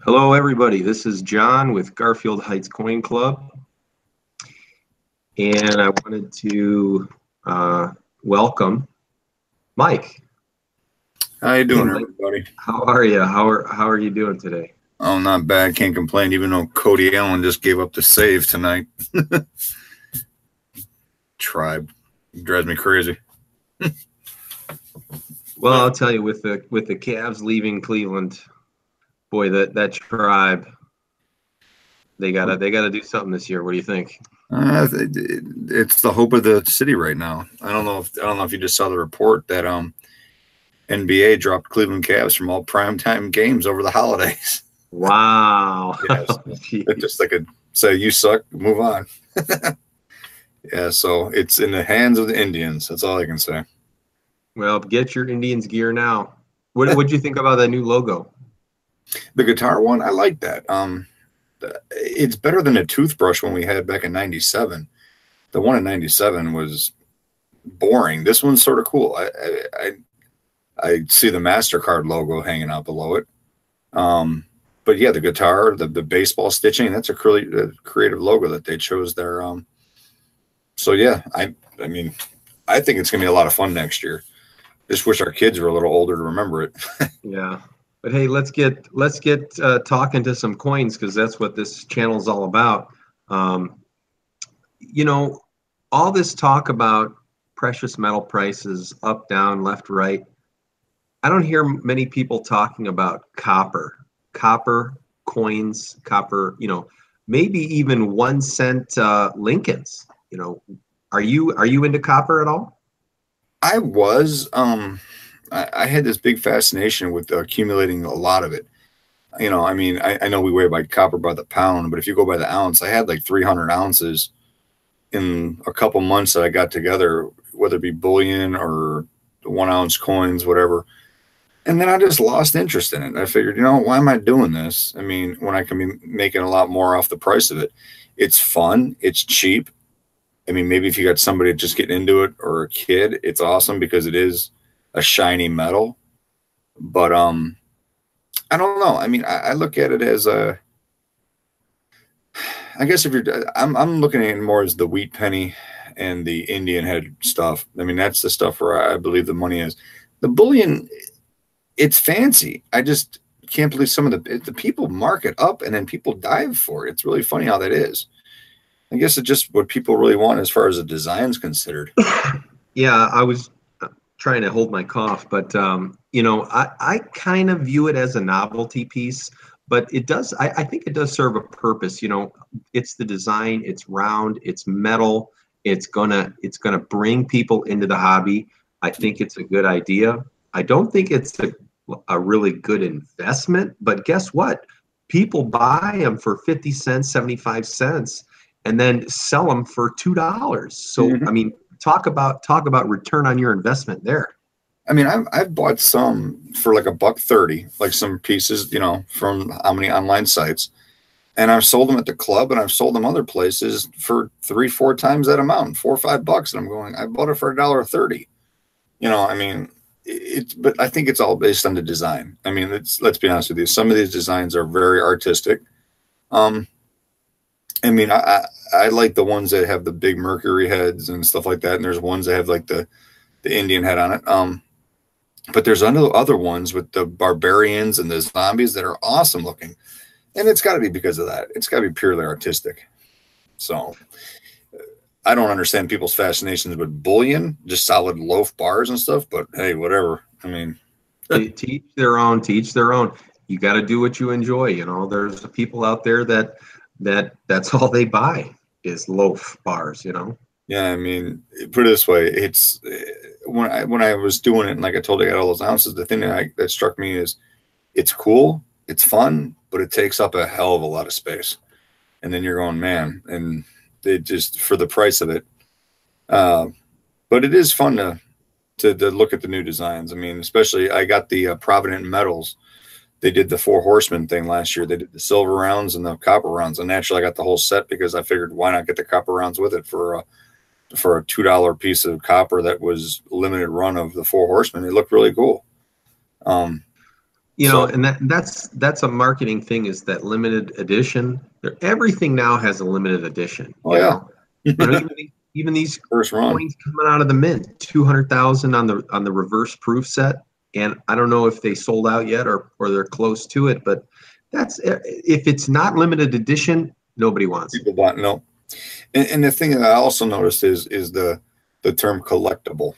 Hello, everybody. This is John with Garfield Heights Coin Club, and I wanted to welcome Mike. How you Hey, doing, Mike, everybody? how are you? How are you doing today? Oh, not bad. Can't complain. Even though Cody Allen just gave up the save tonight, tribe drives me crazy. Well, I'll tell you, with the Cavs leaving Cleveland, boy, that tribe, they gotta do something this year. What do you think? It's the hope of the city right now. I don't know if you just saw the report that NBA dropped Cleveland Cavs from all primetime games over the holidays. Wow. Yes, it's just like a say you suck, move on. Yeah, so it's in the hands of the Indians. That's all I can say. Well, get your Indians gear now. What'd you think about that new logo? The guitar one, I like that. It's better than a toothbrush one we had back in '97. The one in '97 was boring. This one's sort of cool. I see the Mastercard logo hanging out below it. Um, but yeah, the guitar, the baseball stitching, that's a creative logo that they chose there. So yeah, I mean, I think it's gonna be a lot of fun next year. Just wish our kids were a little older to remember it. Yeah. But hey, let's get talking to some coins because that's what this channel is all about. Um, you know, all this talk about precious metal prices up, down, left, right. I don't hear many people talking about copper coins, copper. Maybe even 1 cent Lincolns. Are you into copper at all? I was, I had this big fascination with accumulating a lot of it. I mean, I know we weigh by copper by the pound, but if you go by the ounce, I had like 300 ounces in a couple months that I got together, whether it be bullion or 1 ounce coins, whatever. And then I just lost interest in it. I figured, why am I doing this? I mean, when I can be making a lot more off the price of it, it's fun, it's cheap. I mean, maybe if you got somebody just getting into it or a kid, it's awesome because it is a shiny metal. But I don't know. I mean, I look at it as I guess if you're, I'm looking at it more as the wheat penny and the Indian head stuff. I mean, that's the stuff where I believe the money is. The bullion, it's fancy. I just can't believe some of the people mark it up and then people dive for it. It's really funny how that is. I guess it's just what people really want as far as the design's considered. Yeah, I was trying to hold my cough, but I kind of view it as a novelty piece, but I think it does serve a purpose. It's the design, it's round, it's metal, it's gonna bring people into the hobby. I think it's a good idea. I don't think it's a really good investment, but guess what? People buy them for 50 cents, 75 cents, and then sell them for $2. So, I Mhm. mean, talk about return on your investment there. I mean, I've bought some for like a buck 30, like some pieces, from how many online sites, and I've sold them at the club, and I've sold them other places for 3, 4 times that amount, $4 or $5, and I'm going, I bought it for $1.30. I mean, but I think it's all based on the design. I mean, let's be honest with you. Some of these designs are very artistic. Um, I mean, I like the ones that have the big Mercury heads and stuff like that, and there's ones that have like the Indian head on it. But there's other ones with the barbarians and the zombies that are awesome looking, and it's got to be because of that. It's got to be purely artistic. So I don't understand people's fascinations with bullion, just solid loaf bars and stuff. But hey, whatever. I mean, Teach their own. Teach their own. You got to do what you enjoy. There's people out there that's all they buy is loaf bars. yeah. I mean, put it this way: it's when I was doing it, and like I told you, I got all those ounces. The thing that struck me is it's cool, it's fun, but it takes up a hell of a lot of space. And then you're going, man, and it just for the price of it. Uh, but it is fun to look at the new designs. I mean, especially I got the Provident Metals. They did the Four Horsemen thing last year. They did the silver rounds and the copper rounds, and naturally I got the whole set because I figured why not get the copper rounds with it for a $2 piece of copper that was limited run of the Four Horsemen. It looked really cool. Um, So, and that's a marketing thing, is that limited edition. Everything now has a limited edition, oh yeah, even these first run. coins coming out of the mint, 200,000 on the reverse proof set. And I don't know if they sold out yet or they're close to it, but that's, if it's not limited edition, nobody wants it. People want no. And the thing that I also noticed is the term collectible.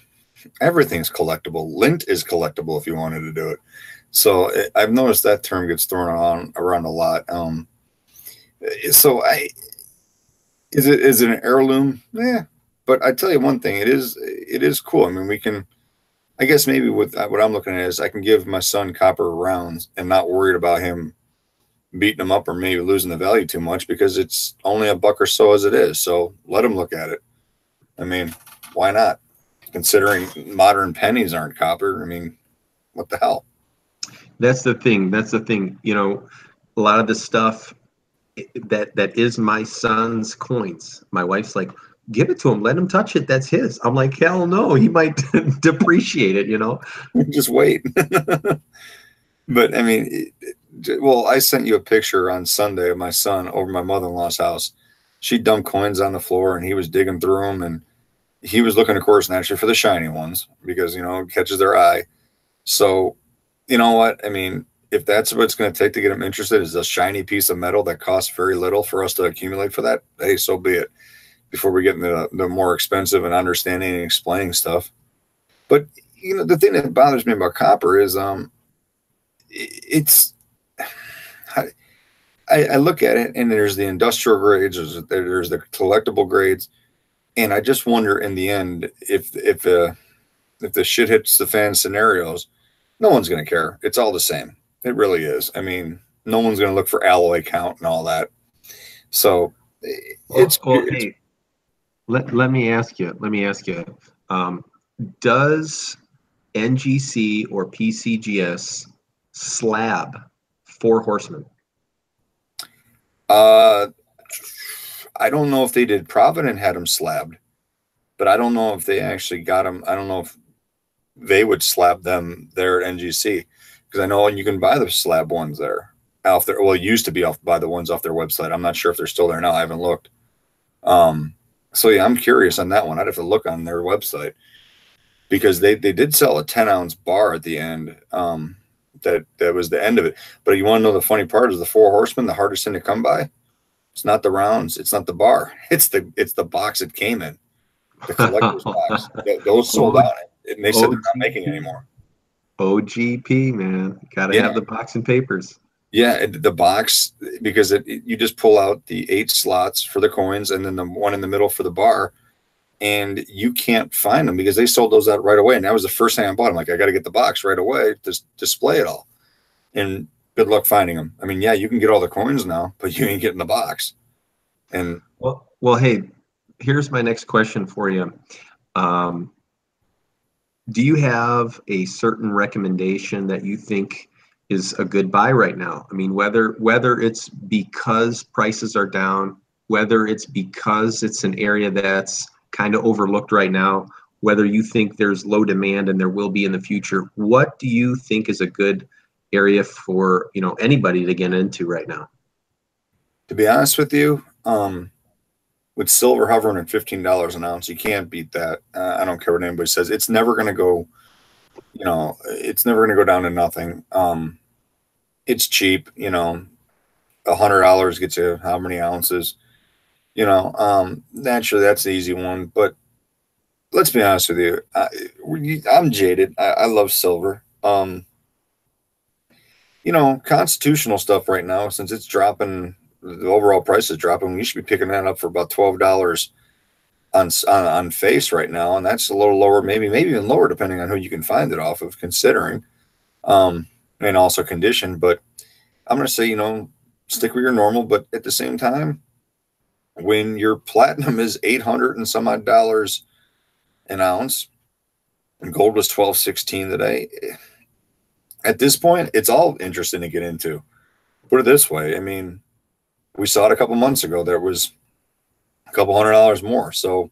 Everything's collectible. Lint is collectible if you wanted to do it. So I've noticed that term gets thrown around a lot. So is it an heirloom? Yeah, but I tell you one thing, it is cool. I mean, we can. I guess maybe with what I'm looking at is I can give my son copper rounds and not worried about him beating them up or maybe losing the value too much, because it's only a buck or so as it is. So let him look at it. I mean, why not? Considering modern pennies aren't copper. I mean, what the hell? That's the thing. A lot of the stuff that is my son's coins. My wife's like, give it to him, let him touch it. That's his. I'm like, hell no, he might depreciate it. Just wait. But I mean, well, I sent you a picture on Sunday of my son over my mother-in-law's house. She dumped coins on the floor and he was digging through them, and he was looking, of course, naturally for the shiny ones because, it catches their eye. So, you know what? I mean, if that's what it's going to take to get him interested, is a shiny piece of metal that costs very little for us to accumulate for that, hey, so be it, before we get into the more expensive and understanding and explaining stuff. But, the thing that bothers me about copper is it's I look at it and there's the industrial grades, there's the collectible grades, and I just wonder in the end if the shit hits the fan scenarios, no one's going to care. It's all the same. It really is. I mean, no one's going to look for alloy count and all that. So hey, let me ask you. Does NGC or PCGS slab Four Horsemen? I don't know if they did. Provident had them slabbed, but I don't know if they actually got them. I don't know if they would slab them there at NGC, because I know you can buy the slab ones there. Off there, well, it used to be by the ones off their website. I'm not sure if they're still there now. I haven't looked. So yeah, I'm curious on that one. I'd have to look on their website, because they did sell a 10-ounce bar at the end. That was the end of it. But you want to know the funny part is the Four Horsemen, the hardest thing to come by. It's not the rounds. It's not the bar. It's the box it came in, the collector's box. Those sold out, and they said they're not making anymore. OGP, man, gotta have the box and papers. Yeah, the box, because you just pull out the 8 slots for the coins and then the one in the middle for the bar, and you can't find them because they sold those out right away. And that was the first thing I bought. I'm like, I got to get the box right away to display it all. And good luck finding them. I mean, yeah, you can get all the coins now, but you ain't getting the box. And well, hey, here's my next question for you. Do you have a certain recommendation that you think is a good buy right now? I mean, whether it's because prices are down, whether it's because it's an area that's kind of overlooked right now, whether you think there's low demand and there will be in the future, what do you think is a good area for anybody to get into right now? To be honest with you, with silver hovering at $15 an ounce, you can't beat that. I don't care what anybody says. It's never going to go, it's never going to go down to nothing. It's cheap, $100 gets you how many ounces, naturally that's the easy one. But let's be honest with you. I'm jaded. I love silver. Constitutional stuff right now, since it's dropping, the overall price is dropping. We should be picking that up for about $12 on face right now, and that's a little lower, maybe even lower, depending on who you can find it off of, considering, and also condition. But I'm going to say, stick with your normal. But at the same time, when your platinum is $800 and some odd dollars an ounce, and gold was $12.16 today, at this point, it's all interesting to get into. Put it this way, I mean, we saw it a couple months ago. There was a couple $100 more, so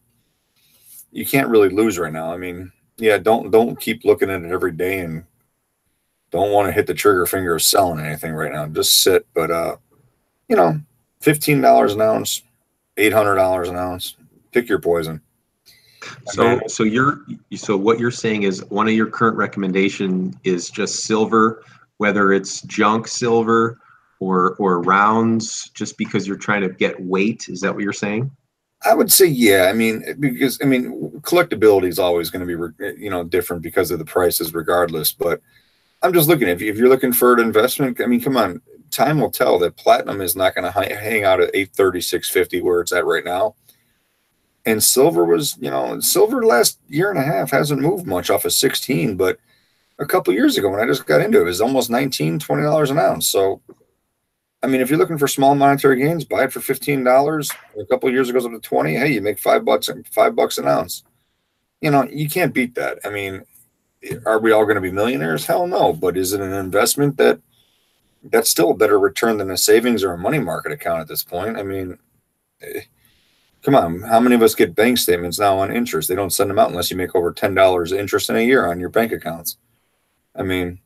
you can't really lose right now. I mean, yeah, don't keep looking at it every day and don't want to hit the trigger finger of selling anything right now. Just sit. But you know, $15 an ounce, $800 an ounce. Pick your poison. So, so what you're saying is one of your current recommendation is just silver, whether it's junk silver or rounds, just because you're trying to get weight. Is that what you're saying? I would say, yeah. I mean, because I mean, collectability is always going to be, you know, different because of the prices, regardless. But I'm just looking, if you're looking for an investment, I mean, come on, time will tell that platinum is not going to hang out at 830, 650 where it's at right now. And silver was, you know, silver last year and a half hasn't moved much off of 16, but a couple years ago when I just got into it, it was almost $19, $20 an ounce. So, I mean, if you're looking for small monetary gains, buy it for $15. A couple of years ago, it was up to 20. Hey, you make $5 an ounce. You know, you can't beat that. I mean, are we all going to be millionaires? Hell no. But is it an investment that's still a better return than a savings or a money market account at this point? I mean, come on. How many of us get bank statements now on interest? They don't send them out unless you make over $10 interest in a year on your bank accounts. I mean,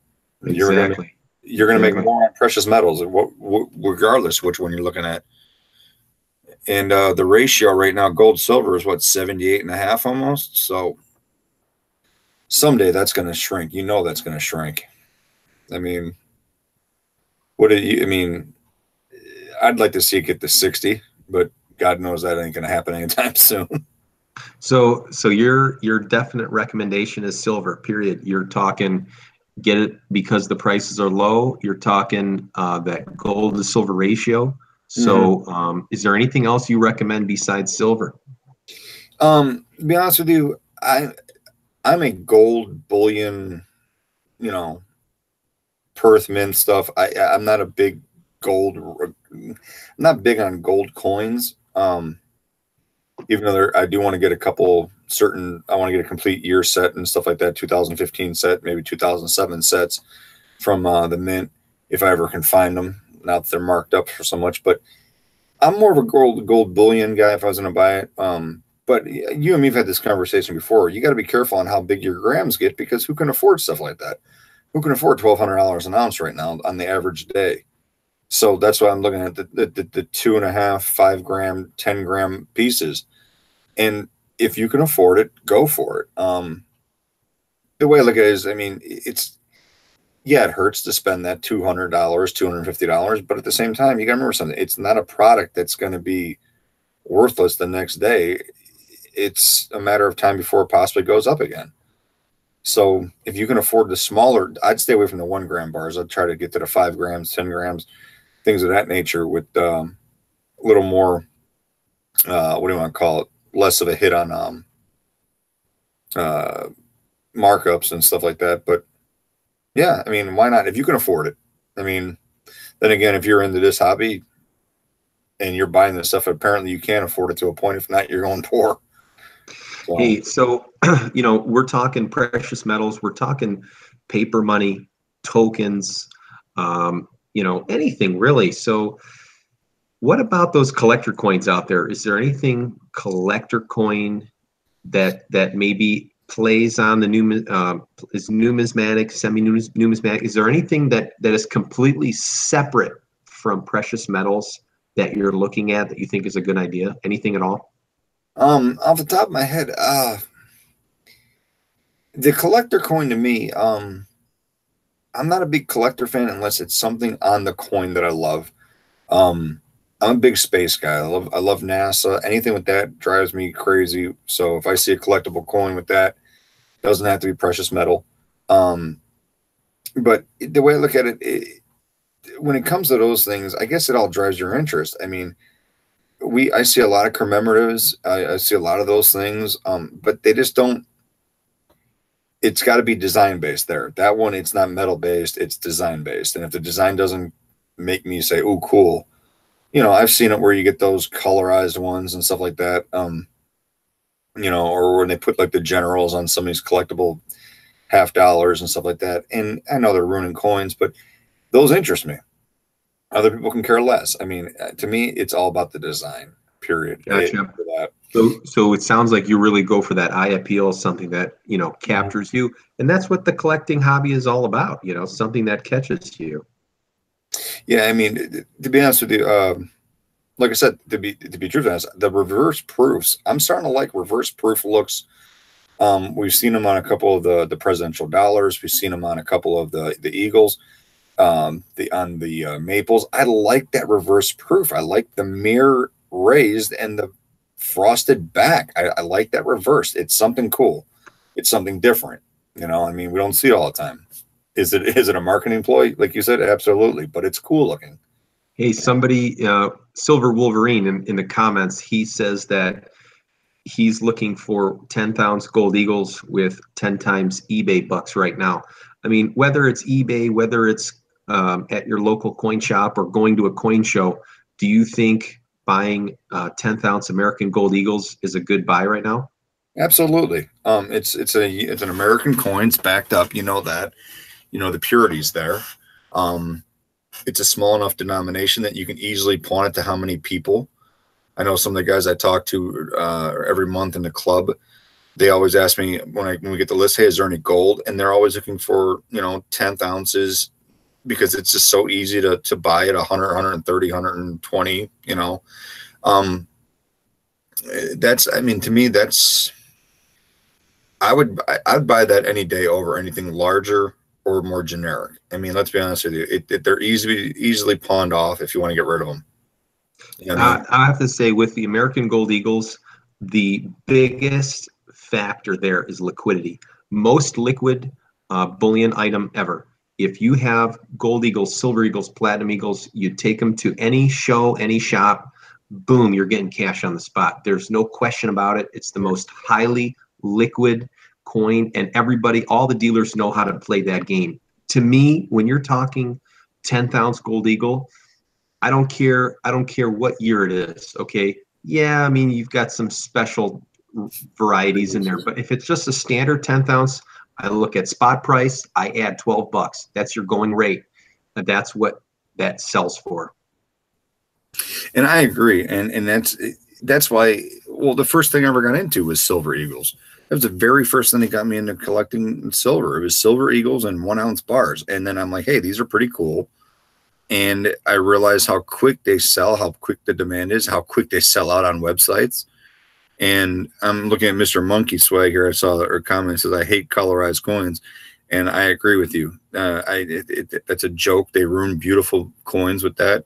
Exactly. you're going to make more on precious metals, regardless which one you're looking at. And the ratio right now, gold silver is what, 78 and a half almost. So someday that's going to shrink. You know, that's going to shrink. I mean, I mean, I'd like to see it get to 60, but God knows that ain't going to happen anytime soon. So your definite recommendation is silver, period. You're talking get it because the prices are low. You're talking that gold to silver ratio. So is there anything else you recommend besides silver? To be honest with you, I'm a gold bullion, you know, Perth mint stuff. I'm not a big gold. I'm not big on gold coins. Even though I do want to get a couple certain, I want to get a complete year set and stuff like that. 2015 set, maybe 2007 sets from the mint, if I ever can find them. Not that they're marked up for so much, but I'm more of a gold bullion guy if I was going to buy it. But you and me have had this conversation before. You got to be careful on how big your grams get, because who can afford stuff like that? Who can afford $1,200 an ounce right now on the average day? So that's why I'm looking at the 2.5, 5 gram, 10 gram pieces. And if you can afford it, go for it. The way I look at it is, I mean, it hurts to spend that $200, $250, but at the same time, you got to remember something. It's not a product that's going to be worthless the next day. It's a matter of time before it possibly goes up again. So if you can afford the smaller, I'd stay away from the 1 gram bars. I'd try to get to the 5 grams, 10 grams, things of that nature with a little more, what do you want to call it? Less of a hit on markups and stuff like that. But yeah, I mean, why not? If you can afford it. I mean, then again, if you're into this hobby and you're buying this stuff, apparently you can't afford it to a point. If not, you're going poor. So. Hey, so, you know, we're talking precious metals, we're talking paper money, tokens, you know, anything really. So what about those collector coins out there? Is there anything collector coin that maybe plays on the is numismatic, semi-numismatic? Is there anything that is completely separate from precious metals that you're looking at that you think is a good idea? Anything at all? Off the top of my head, the collector coin to me, I'm not a big collector fan unless it's something on the coin that I love. I'm a big space guy. I love NASA. Anything with that drives me crazy. So if I see a collectible coin with that, it doesn't have to be precious metal. But the way I look at it, when it comes to those things, I guess it all drives your interest. I mean, I see a lot of commemoratives. I see a lot of those things, but they just don't. It's got to be design based there. That one, it's not metal based. It's design based. And if the design doesn't make me say, "Oh, cool," you know, I've seen it where you get those colorized ones and stuff like that. You know, or when they put like the generals on some of these collectible $50 and stuff like that. And I know they're ruining coins, but those interest me. Other people can care less. I mean, to me, it's all about the design. period. Gotcha. For that. So it sounds like you really go for that eye appeal, something that, captures you. And that's what the collecting hobby is all about, something that catches you. Yeah, I mean, to be honest with you, like I said, to be truthful, the reverse proofs. I'm starting to like reverse proof looks. We've seen them on a couple of the presidential dollars. We've seen them on a couple of the Eagles, the maples. I like that reverse proof. I like the mirror raised and the frosted back. I like that reverse. It's something cool. It's something different. I mean, we don't see it all the time. Is it a marketing ploy? Like you said, absolutely, but it's cool looking. Hey, somebody, Silver Wolverine in the comments, he says that he's looking for 10th ounce gold eagles with 10 times eBay bucks right now. I mean, whether it's eBay, whether it's at your local coin shop or going to a coin show, do you think buying 10th ounce American gold eagles is a good buy right now? Absolutely. It's an American coin. It's backed up. That. The purity's there. It's a small enough denomination that you can easily pawn it to how many people. I know some of the guys I talk to every month in the club, they always ask me when we get the list, hey, is there any gold? And they're always looking for, 10th ounces because it's just so easy to buy at 100, 130, 120, to me, I'd buy that any day over anything larger or more generic. I mean, let's be honest with you. They're easily pawned off if you want to get rid of them. I have to say, with the American Gold Eagles, the biggest factor there is liquidity. Most liquid bullion item ever. If you have gold eagles, silver eagles, platinum eagles, you take them to any show, any shop, boom, you're getting cash on the spot. There's no question about it. It's the most highly liquid coin, and all the dealers know how to play that game. To me, when you're talking 10th ounce gold eagle, I don't care what year it is. Okay. Yeah. I mean, you've got some special varieties in there, but if it's just a standard 10th ounce, I look at spot price, I add 12 bucks. That's your going rate. And that's what that sells for. And I agree. And that's why, well, the first thing I ever got into was silver eagles. That was the very first thing that got me into collecting silver. It was silver eagles and 1 ounce bars. And then I'm like, hey, these are pretty cool. And I realized how quick they sell, how quick the demand is, how quick they sell out on websites. And I'm looking at Mr. Monkey Swag here. I saw her comment says, I hate colorized coins. And I agree with you. That's a joke. They ruin beautiful coins with that.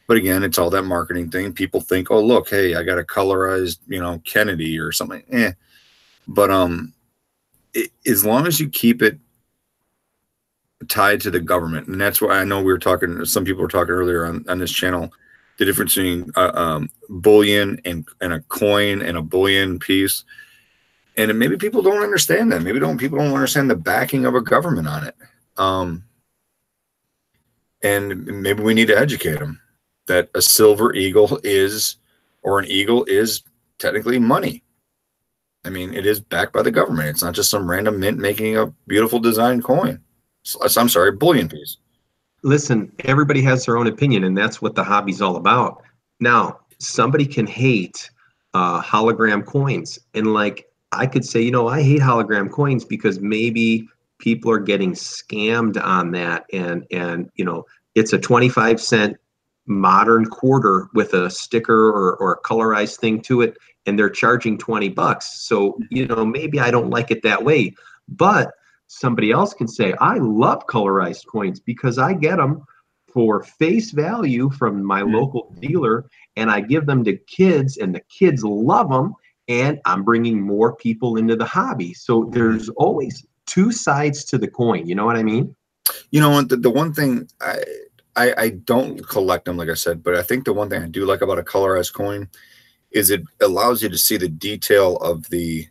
But again, it's all that marketing thing. People think, oh, look, hey, I got a colorized, Kennedy or something. But as long as you keep it tied to the government, and that's why I know some people were talking earlier on this channel, the difference between bullion and a coin and a bullion piece. And maybe people don't understand that. People don't understand the backing of a government on it. And maybe we need to educate them that a silver eagle or an eagle is technically money. I mean, it is backed by the government. It's not just some random mint making a beautiful design coin. I'm sorry, bullion piece. Listen, everybody has their own opinion, and that's what the hobby's all about. Now, somebody can hate hologram coins, and I could say, I hate hologram coins because maybe people are getting scammed on that, and it's a 25-cent modern quarter with a sticker or a colorized thing to it, and they're charging 20 bucks. So, maybe I don't like it that way, but somebody else can say, I love colorized coins because I get them for face value from my local dealer, and I give them to kids, and the kids love them, and I'm bringing more people into the hobby. So there's always two sides to the coin. You know what I mean? The one thing I don't collect them, like I said, but I think the one thing I do like about a colorized coin is it allows you to see the detail of the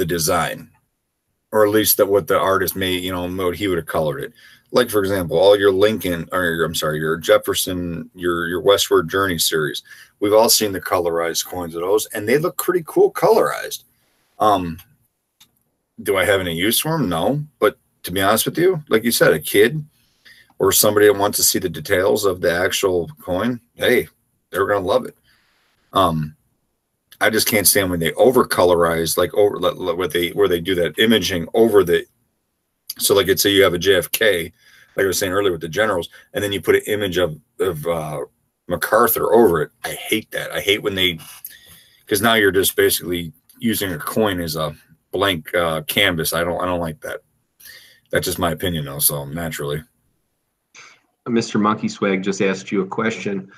design, or at least that what the artist made, what he would have colored it. Like, for example, all your Lincoln, your Jefferson, your Westward Journey series. We've all seen the colorized coins of those, and they look pretty cool colorized. Do I have any use for them? No. But to be honest with you, like you said, a kid or somebody that wants to see the details of the actual coin, hey, they're going to love it. I just can't stand when they over colorize, like over where they do that imaging over the. So like, let's say you have a JFK, like I was saying earlier with the generals, and then you put an image of MacArthur over it. I hate that. I hate when they, because now you're just basically using a coin as a blank canvas. I don't like that. That's just my opinion, though. So naturally, Mr. Monkey Swag just asked you a question.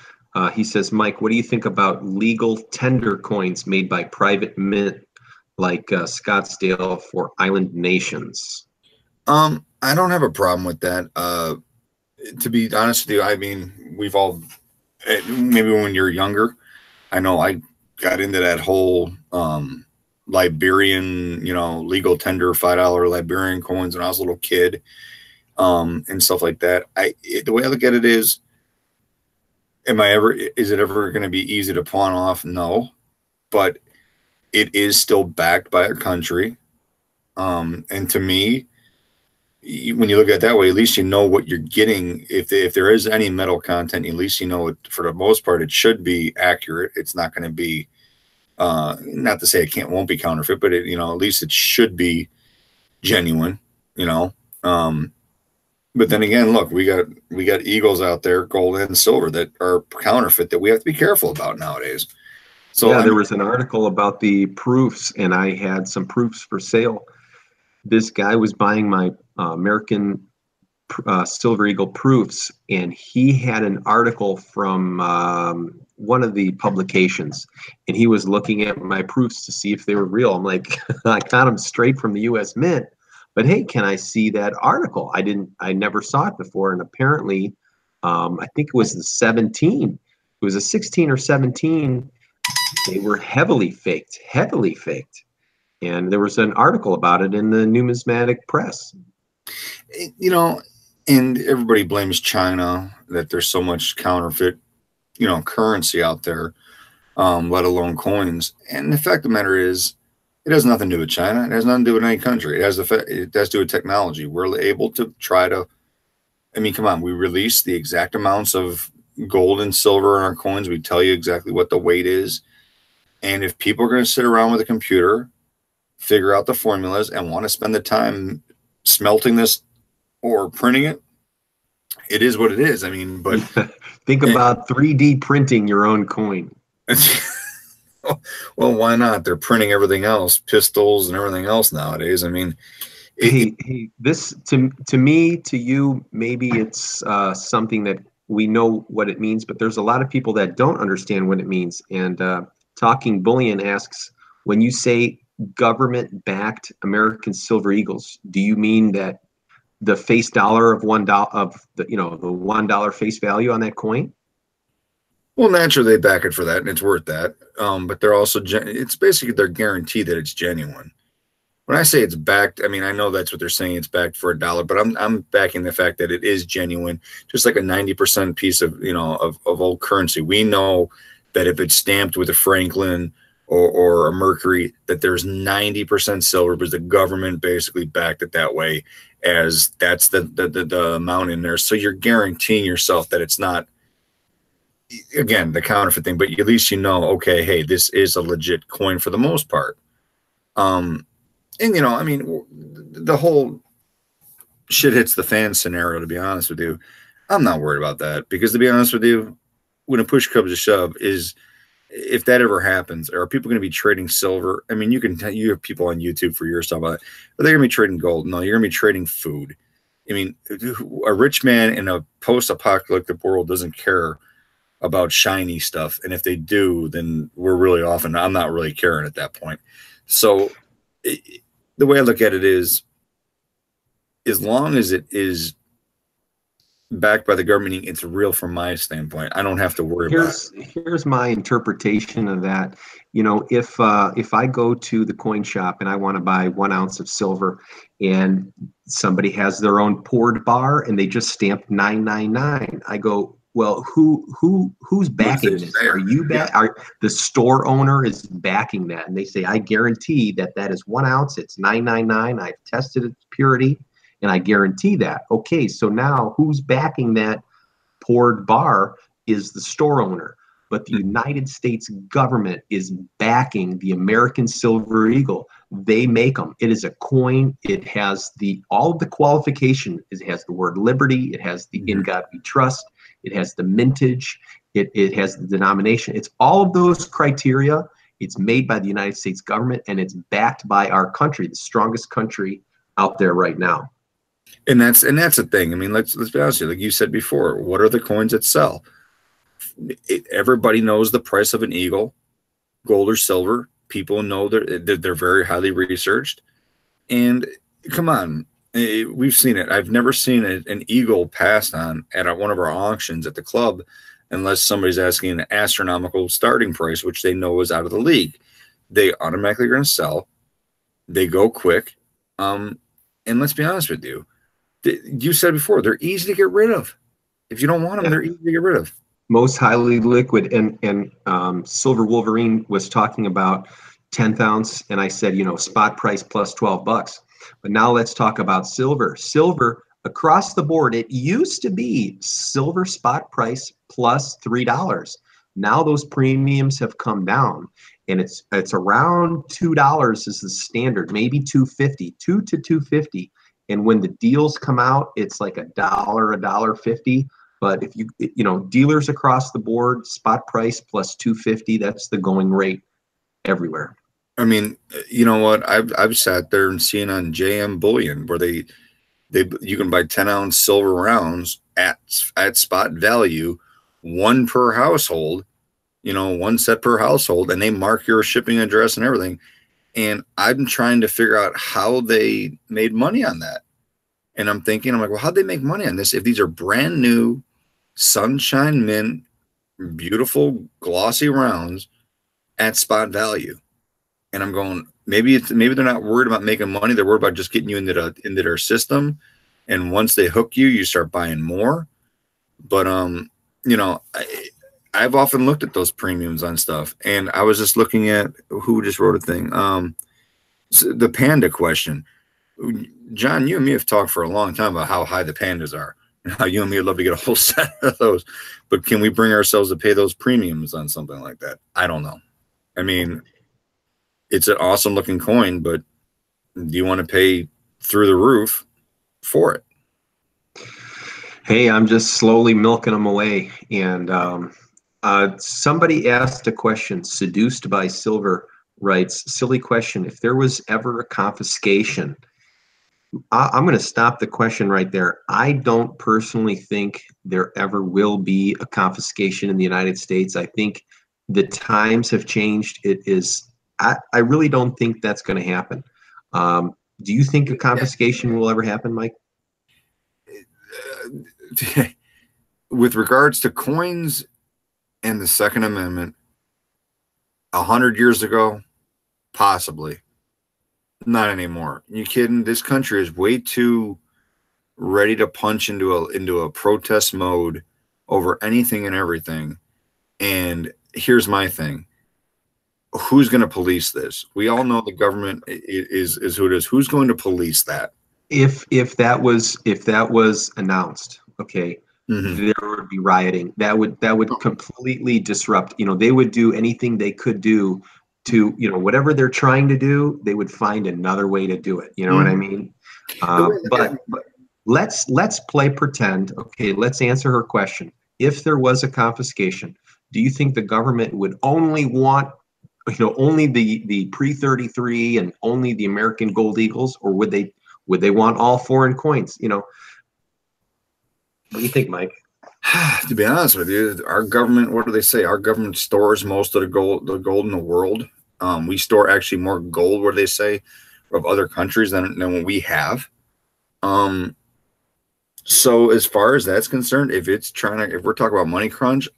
He says, Mike, what do you think about legal tender coins made by private mint like Scottsdale for island nations? I don't have a problem with that. To be honest with you, I mean, we've all, maybe when you're younger, I know I got into that whole Liberian, legal tender $5 Liberian coins when I was a little kid, and stuff like that. The way I look at it is, is it ever going to be easy to pawn off? No, but it is still backed by a country. And to me, when you look at it that way, at least you know what you're getting. If there is any metal content, at least you know it, for the most part, it should be accurate. It's not going to be, not to say it won't be counterfeit, but at least it should be genuine, but then again, look, we got eagles out there, gold and silver, that are counterfeit that we have to be careful about nowadays. So yeah, there was an article about the proofs, and I had some proofs for sale. This guy was buying my American Silver Eagle proofs, and he had an article from one of the publications, and he was looking at my proofs to see if they were real. I'm like, I got them straight from the U.S. Mint. But hey, can I see that article? I never saw it before. And apparently, I think it was the 17. It was a 16 or 17. They were heavily faked. And there was an article about it in the numismatic press. And everybody blames China that there's so much counterfeit, currency out there, let alone coins. And the fact of the matter is, it has nothing to do with China. It has nothing to do with any country. It has to do with technology. We're able to try to, come on, we release the exact amounts of gold and silver in our coins. We tell you exactly what the weight is. And if people are going to sit around with a computer, figure out the formulas, and want to spend the time smelting this or printing it, it is what it is. But think about 3D printing your own coin. Well, why not? They're printing everything else, pistols and everything else nowadays. This to me, to you, maybe it's something that we know what it means, but there's a lot of people that don't understand what it means. And Talking Bullion asks, when you say government-backed American Silver Eagles, do you mean that the face dollar of $1 of the $1 face value on that coin? Well, naturally they back it for that, and it's worth that. But they're also, it's basically they're guaranteed that it's genuine. When I say it's backed, I know that's what they're saying. It's backed for $1, but I'm backing the fact that it is genuine, just like a 90% piece of of old currency. We know that if it's stamped with a Franklin or a Mercury, that there's 90% silver, because the government basically backed it that way, as that's the amount in there. So you're guaranteeing yourself that it's not, again, the counterfeit thing, but at least okay, hey, this is a legit coin for the most part. And the whole shit hits the fan scenario, to be honest with you, I'm not worried about that, because to be honest with you, when a push comes to shove, is if that ever happens, are people going to be trading silver? You have people on YouTube for years talking about it, but they're going to be trading gold. No, you're going to be trading food. A rich man in a post-apocalyptic world doesn't care about shiny stuff, and if they do, then we're really off, and I'm not really caring at that point. So the way I look at it is, as long as it is backed by the government, it's real from my standpoint. I don't have to worry about it. Here's my interpretation of that. If I go to the coin shop and I want to buy 1 ounce of silver, and somebody has their own poured bar and they just stamped 999, I go, well, who's backing this? Are you back? Are the store owner is backing that? And they say, I guarantee that is 1 ounce. It's 999. I've tested its purity, and I guarantee that. Okay, so now who's backing that poured bar is the store owner. but the United States government is backing the American Silver Eagle. They make them. It is a coin. It has all of the qualification. It has the word liberty. It has the in God we trust. It has the mintage. It has the denomination. It's all of those criteria. It's made by the United States government, and it's backed by our country, the strongest country out there right now. And that's the thing. I mean, let's be honest here. Like you said before, what are the coins that sell? Everybody knows the price of an eagle, gold or silver. People know they're very highly researched. And come on, we've seen it. I've never seen an eagle passed on at one of our auctions at the club unless somebody's asking an astronomical starting price, which they know is out of the league. They automatically are going to sell. They go quick. And let's be honest with you. You said before, they're easy to get rid of. If you don't want them, they're easy to get rid of. Most highly liquid. And Silver Wolverine was talking about 10th ounce, and I said, spot price plus $12. But now let's talk about silver. Silver across the board, it used to be silver spot price plus $3. Now those premiums have come down, and it's around $2 is the standard, maybe $2.50, $2 to $2.50. And when the deals come out, it's like $1, $1.50. But if dealers across the board, spot price plus $2.50, that's the going rate everywhere. I mean, you know what? I've sat there and seen on JM Bullion where you can buy 10-ounce silver rounds at spot value, one per household, one set per household, and they mark your shipping address and everything. And I'm trying to figure out how they made money on that. And I'm like, well, how'd they make money on this? If these are brand new, sunshine mint, beautiful, glossy rounds at spot value. And I'm going, maybe they're not worried about making money. They're worried about just getting you into their system. And once they hook you, you start buying more. But, I've often looked at those premiums on stuff, and I was just looking at who just wrote a thing. The panda question. John, you and me have talked for a long time about how high the pandas are and how you and me would love to get a whole set of those. But can we bring ourselves to pay those premiums on something like that? I don't know. I mean, it's an awesome looking coin, but do you want to pay through the roof for it? Hey, I'm just slowly milking them away. And somebody asked a question, Seduced by Silver writes, silly question. If there was ever a confiscation, I'm going to stop the question right there. I don't personally think there ever will be a confiscation in the United States. I think the times have changed. I really don't think that's going to happen. Do you think a confiscation will ever happen, Mike? With regards to coins and the Second Amendment, 100 years ago, possibly. Not anymore. You kidding? This country is way too ready to punch into a protest mode over anything and everything. And here's my thing. Who's going to police this? We all know the government is who it is. Who's going to police that? If that was announced, okay, there would be rioting. That would completely disrupt. They would do anything they could do to, whatever they're trying to do, they would find another way to do it. You know what I mean? But let's play pretend. Okay, let's answer her question. If there was a confiscation, do you think the government would only want, only the pre-33 and only the American gold eagles, or would they want all foreign coins? What do you think, Mike? To be honest with you, our government, what do they say? Our government stores most of the gold in the world. We store actually more gold, what do they say, of other countries than what we have. So as far as that's concerned, if we're talking about money crunch,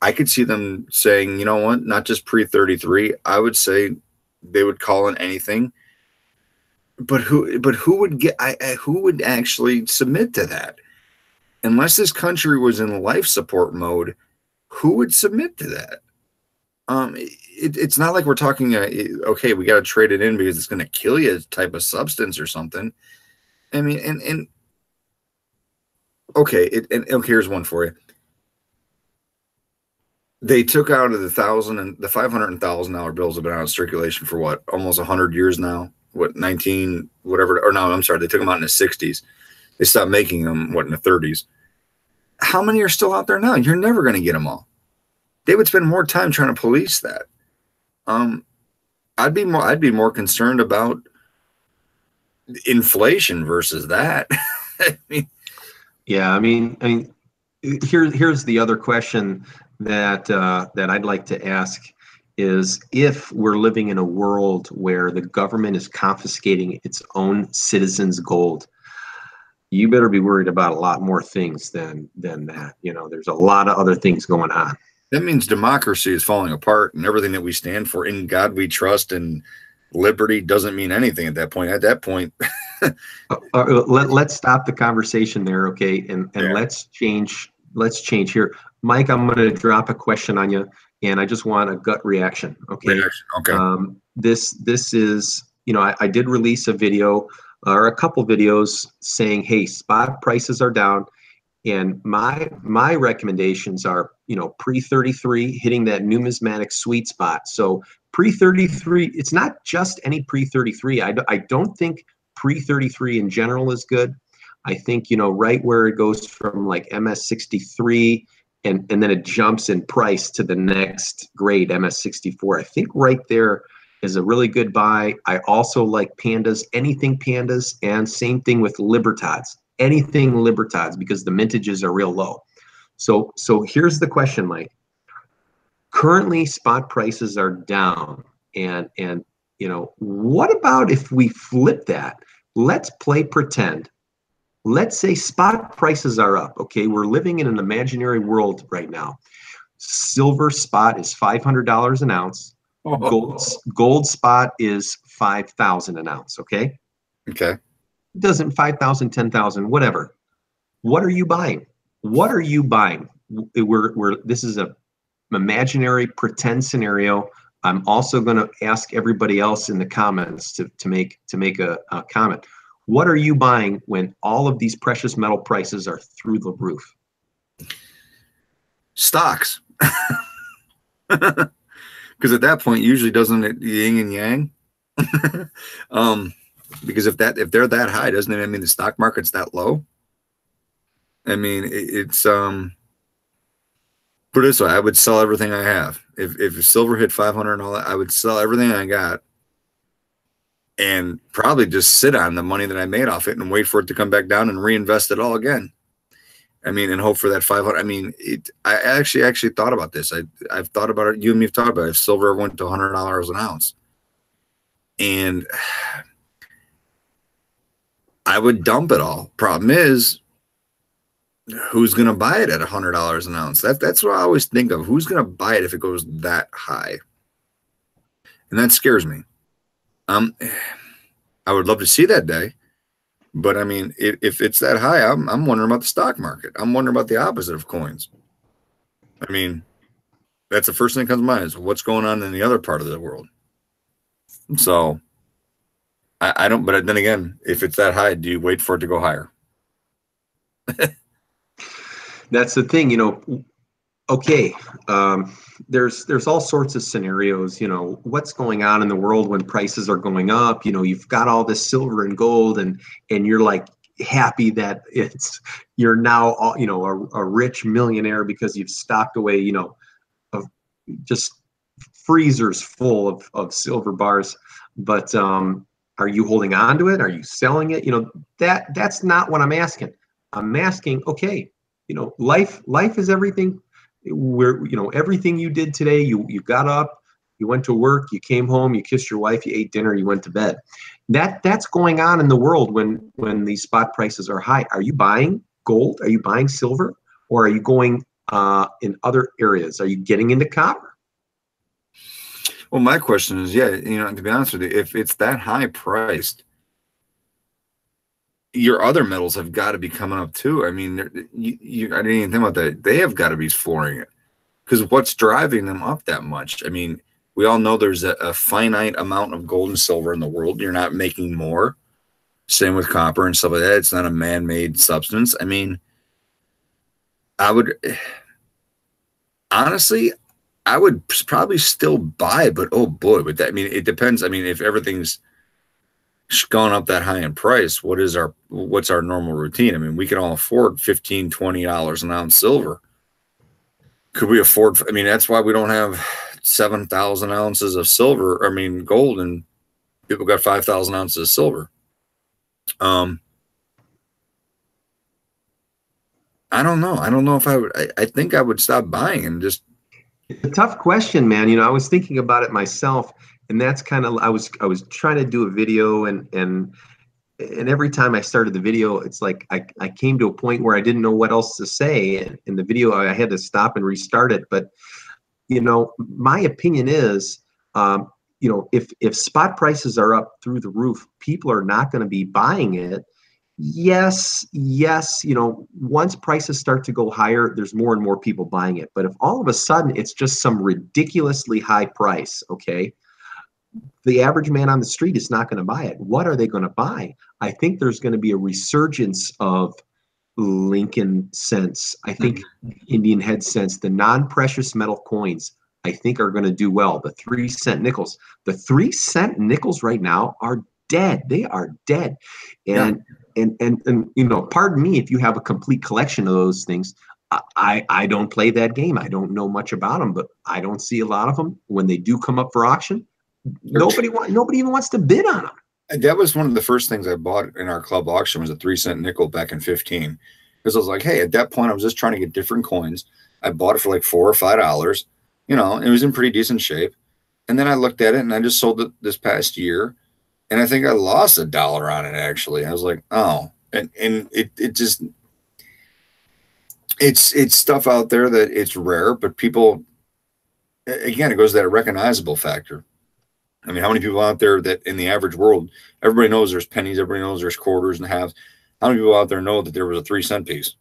I could see them saying, you know what, not just pre-33. I would say they would call in anything. But who would actually submit to that? Unless this country was in life support mode, who would submit to that? It's not like we're talking, okay, we got to trade it in because it's going to kill you type of substance or something. I mean, okay, here's one for you. They took out of the thousand and the $500,000 bills have been out of circulation for what, almost 100 years now. What, 19 whatever? Or no, I'm sorry, they took them out in the 60s. They stopped making them what in the 30s. How many are still out there now? You're never going to get them all. They would spend more time trying to police that. I'd be more concerned about inflation versus that. I mean, Yeah, I mean, here's the other question that that I'd like to ask is if we're living in a world where the government is confiscating its own citizens' gold, you better be worried about a lot more things than that. You know, there's a lot of other things going on. that means democracy is falling apart, and everything that we stand for, in God we trust, and liberty doesn't mean anything at that point. At that point, Let's stop the conversation there, okay? And yeah. let's change here. Mike, I'm going to drop a question on you, and I just want a gut reaction, okay? Okay. This is, you know, I did release a video or a couple videos saying, hey, spot prices are down, and my recommendations are, you know, pre-33, hitting that numismatic sweet spot. So pre-33, it's not just any pre-33. I don't think pre-33 in general is good. I think, you know, right where it goes from like MS63 and then it jumps in price to the next grade, MS64. I think right there is a really good buy. I also like pandas, anything pandas, and same thing with Libertads, anything Libertads, because the mintages are real low. So here's the question, Mike. Currently, spot prices are down, and you know, what about if we flip that? Let's play pretend. Let's say spot prices are up. Okay, we're living in an imaginary world right now. Silver spot is $500 an ounce. Gold spot is 5,000 an ounce. Okay. Okay. It doesn't 5,000, 10,000, whatever. What are you buying? What are you buying? This is a imaginary pretend scenario. I'm also going to ask everybody else in the comments to make a comment. What are you buying when all of these precious metal prices are through the roof? Stocks. Because at that point, usually doesn't it yin and yang? Because if they're that high, doesn't it mean the stock market's that low? I mean, it's put it this way, I would sell everything I have. If silver hit 500 and all that, I would sell everything I got and probably just sit on the money that I made off it and wait for it to come back down and reinvest it all again. I mean, and hope for that 500. I mean, I actually thought about this. I've thought about it. You and me have talked about it. If silver went to $100 an ounce, and I would dump it all. Problem is, who's going to buy it at $100 an ounce? That's what I always think of. Who's going to buy it if it goes that high? And that scares me. I would love to see that day, but I mean, if it's that high, I'm wondering about the stock market. I'm wondering about the opposite of coins. I mean, that's the first thing that comes to mind is what's going on in the other part of the world. So I don't, but then again, if it's that high, do you wait for it to go higher? That's the thing, you know. Okay, there's all sorts of scenarios. You know, what's going on in the world when prices are going up? You know, you've got all this silver and gold, and you're like happy that you're now you know a rich millionaire because you've stocked away, you know, of just freezers full of silver bars. But are you holding on to it? Are you selling it? You know, that's not what I'm asking. I'm asking, okay, you know, life is everything. Where, you know, everything you did today, you got up, you went to work, you came home, you kissed your wife, you ate dinner, you went to bed. That's going on in the world when these spot prices are high. Are you buying gold? Are you buying silver? Or are you going in other areas? Are you getting into copper? Well, my question is, yeah, you know, to be honest with you, if it's that high priced, your other metals have got to be coming up too. I mean, I didn't even think about that. They have got to be flooring it, because what's driving them up that much? I mean, we all know there's a finite amount of gold and silver in the world. You're not making more. Same with copper and stuff like that. It's not a man-made substance. I mean, I would honestly, I would probably still buy, but oh boy, but that, I mean, it depends. I mean, if everything's gone up that high in price, what's our normal routine? I mean, we can all afford $15-20 an ounce silver. Could we afford? I mean, that's why we don't have 7,000 ounces of silver. I mean, gold, and people got 5,000 ounces of silver. I don't know. I don't know if I would. I think I would stop buying and just. It's a tough question, man. I was thinking about it myself, and that's kind of I was trying to do a video, and every time I started the video, it's like I came to a point where I didn't know what else to say. And in the video, I had to stop and restart it. But my opinion is, if spot prices are up through the roof, people are not going to be buying it. Yes, yes, once prices start to go higher, there's more and more people buying it. But if all of a sudden it's just some ridiculously high price, okay, the average man on the street is not going to buy it. What are they going to buy? I think there's going to be a resurgence of Lincoln cents. I think Indian head cents, the non-precious metal coins, I think are going to do well. The 3-cent nickels. The 3-cent nickels right now are dead. They are dead. And pardon me if you have a complete collection of those things. I don't play that game. I don't know much about them, but I don't see a lot of them. When they do come up for auction, nobody even wants to bid on them. That was one of the first things I bought in our club auction, was a 3-cent nickel back in 15. Because I was like, hey, at that point I was just trying to get different coins. I bought it for like $4 or $5. It was in pretty decent shape. And then I looked at it and I just sold it this past year. And I think I lost $1 on it, actually. I was like, oh, and it just, it's stuff out there that it's rare, but people, again, it goes to that recognizable factor. I mean, how many people out there that in the average world, everybody knows there's pennies, everybody knows there's quarters and halves. How many people out there know that there was a 3-cent piece?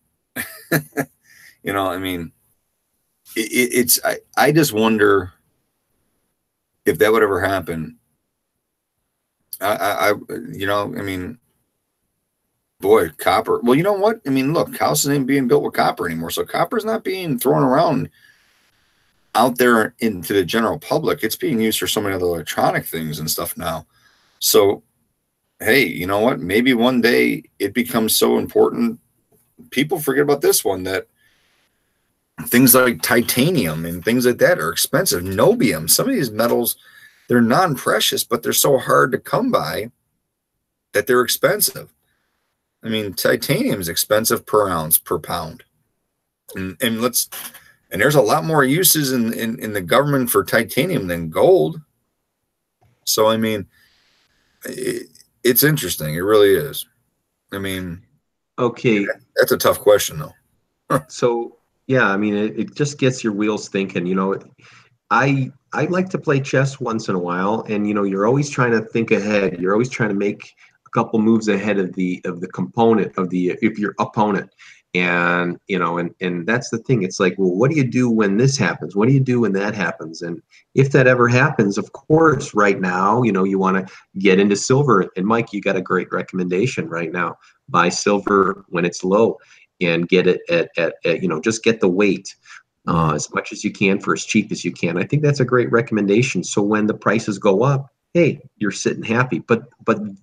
I mean, I just wonder if that would ever happen. I mean, boy, copper. Well, you know what? I mean, look, houses ain't being built with copper anymore. So copper's not being thrown around out there into the general public. It's being used for so many other electronic things and stuff now. So, hey, you know what? Maybe one day it becomes so important, people forget about this one, that things like titanium and things like that are expensive. Nobium, some of these metals, they're non-precious, but they're so hard to come by that they're expensive. I mean, titanium is expensive per ounce, per pound. And there's a lot more uses in the government for titanium than gold. So, I mean, it's interesting. It really is. I mean, okay, that's a tough question, though. So, yeah, I mean, it just gets your wheels thinking. I like to play chess once in a while, and you're always trying to think ahead. You're always trying to make a couple moves ahead of the component of your opponent. And and that's the thing. It's like, well, what do you do when this happens? What do you do when that happens? And if that ever happens, of course, right now, you want to get into silver. And Mike, you got a great recommendation right now. Buy silver when it's low and get it at just get the weight as much as you can for as cheap as you can. I think that's a great recommendation. So when the prices go up, hey, you're sitting happy. But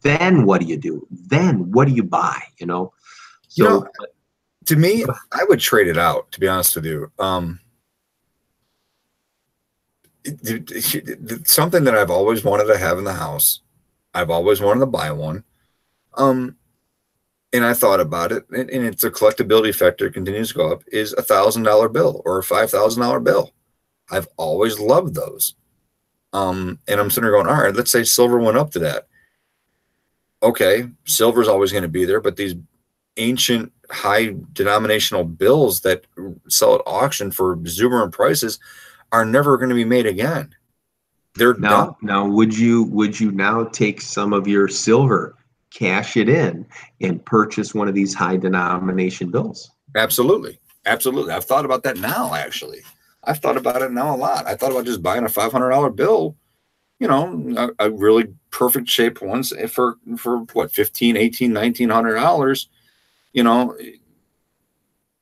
then what do you do? Then what do you buy? So. To me, I would trade it out, to be honest with you. Something that I've always wanted to have in the house. I've always wanted to buy one. And I thought about it, and it's a collectability factor, continues to go up, is $1,000 bill or a $5,000 bill. I've always loved those. And I'm sitting there going, all right, let's say silver went up to that. Okay, silver's always going to be there, but these ancient high denominational bills that sell at auction for exuberant prices are never going to be made again. They're done. Now, would you now take some of your silver, cash it in, and purchase one of these high denomination bills? Absolutely. Absolutely. I've thought about that now, actually. I've thought about it now a lot. I thought about just buying a $500 bill, a really perfect shape ones for what, $1,500, $1,800, $1,900,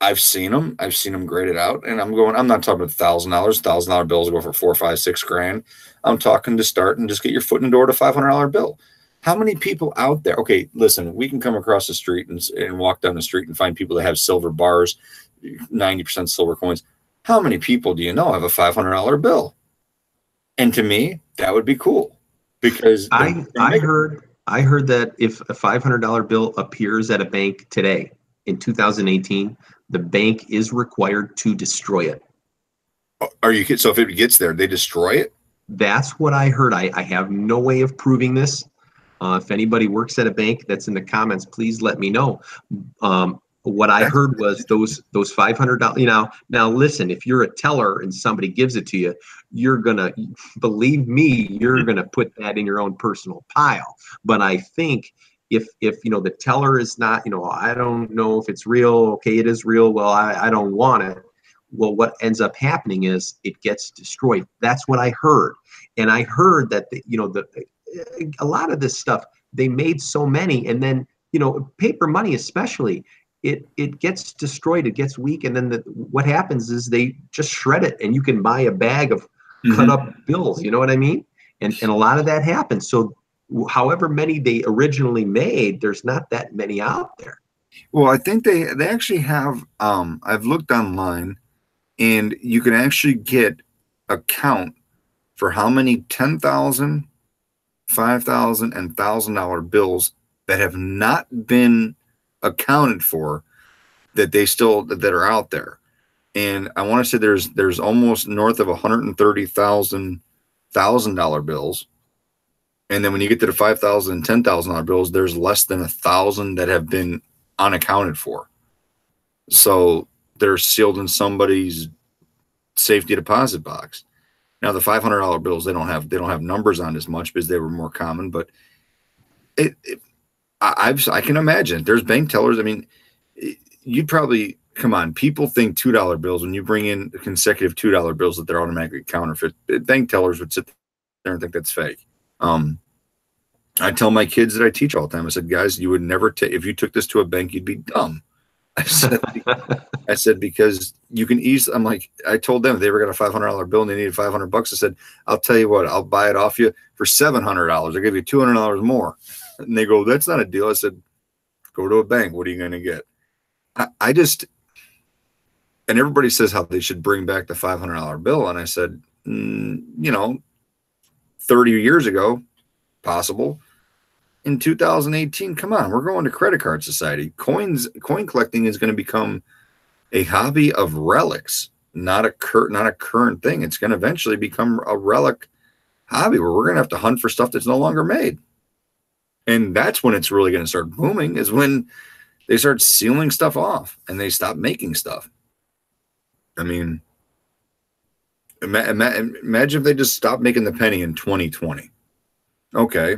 I've seen them. I've seen them graded out, and I'm not talking about $1,000. $1,000 bills go for 4, 5, 6 grand. I'm talking to start and just get your foot in the door to $500 bill. How many people out there? Okay, listen, we can come across the street and walk down the street and find people that have silver bars, 90% silver coins. How many people do you know have a $500 bill? And to me, that would be cool because I heard that if a $500 bill appears at a bank today in 2018, the bank is required to destroy it. Are you kidding? So if it gets there, they destroy it? That's what I heard. I have no way of proving this. If anybody works at a bank that's in the comments, please let me know. What I heard was those $500. Now listen, if you're a teller and somebody gives it to you, you're gonna, believe me, you're gonna put that in your own personal pile. But I think if the teller is not, I don't know if it's real. Okay, it is real. Well, I don't want it. Well, what ends up happening is it gets destroyed. That's what I heard, and I heard that a lot of this stuff, they made so many, and then paper money especially, it gets destroyed, it gets weak, and then what happens is they just shred it, and you can buy a bag of cut up bills. You know what I mean? And a lot of that happens. So however many they originally made, there's not that many out there. Well, I think they actually have. I've looked online, and you can actually get a count for how many 10,000, 5,000, and $1,000 bills that have not been accounted for that are out there. And I want to say there's almost north of 130,000 $1,000 bills. And then when you get to the $5,000 and $10,000 bills, there's less than 1,000 that have been unaccounted for. So they're sealed in somebody's safety deposit box. Now the $500 bills, they don't have numbers on as much because they were more common, but I can imagine there's bank tellers. I mean, you'd probably, come on, people think $2 bills, when you bring in consecutive $2 bills, that they're automatically counterfeit. Bank tellers would sit there and think that's fake. I tell my kids that I teach all the time, I said, guys, you would never take, if you took this to a bank, you'd be dumb. I said, because you can easily, I'm like, I told them if they ever got a $500 bill and they needed $500, I said, I'll tell you what, I'll buy it off you for $700. I'll give you $200 more. And they go, that's not a deal. I said, go to a bank. What are you going to get? I just, and everybody says how they should bring back the $500 bill. And I said, 30 years ago, possible. In 2018, come on, we're going to credit card society. Coin collecting is going to become a hobby of relics, not a current thing. It's going to eventually become a relic hobby where we're going to have to hunt for stuff that's no longer made. And that's when it's really going to start booming, is when they start sealing stuff off and they stop making stuff. I mean, imagine if they just stopped making the penny in 2020. Okay.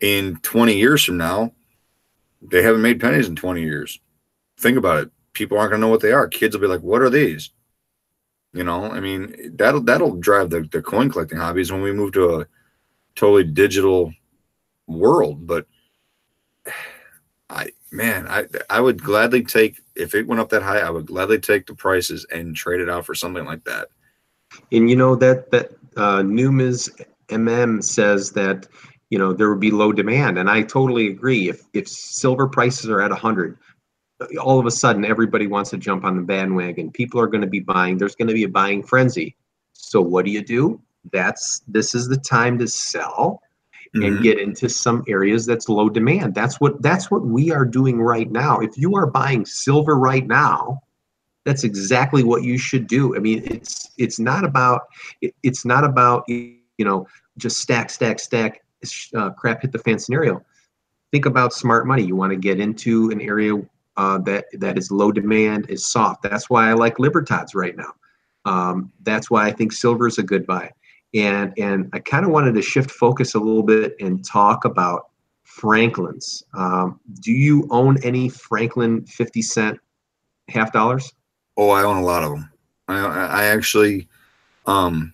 In 20 years from now, they haven't made pennies in 20 years. Think about it. People aren't going to know what they are. Kids will be like, what are these? I mean, that'll drive the coin collecting hobbies when we move to a totally digital world. But I would gladly take, if it went up that high, I would gladly take the prices and trade it out for something like that. And that Numis MM says that there would be low demand, and I totally agree. If silver prices are at 100, all of a sudden everybody wants to jump on the bandwagon. People are going to be buying. There's going to be a buying frenzy. So what do? This is the time to sell and get into some areas that's low demand. That's what we are doing right now. If you are buying silver right now, that's exactly what you should do. I mean, it's not about just stack, crap hit the fan scenario. Think about smart money. You want to get into an area that is low demand, is soft. That's why I like Libertads right now. That's why I think silver is a good buy. And I kind of wanted to shift focus a little bit and talk about Franklin's. Do you own any Franklin 50-cent half dollars? Oh, I own a lot of them. I actually, I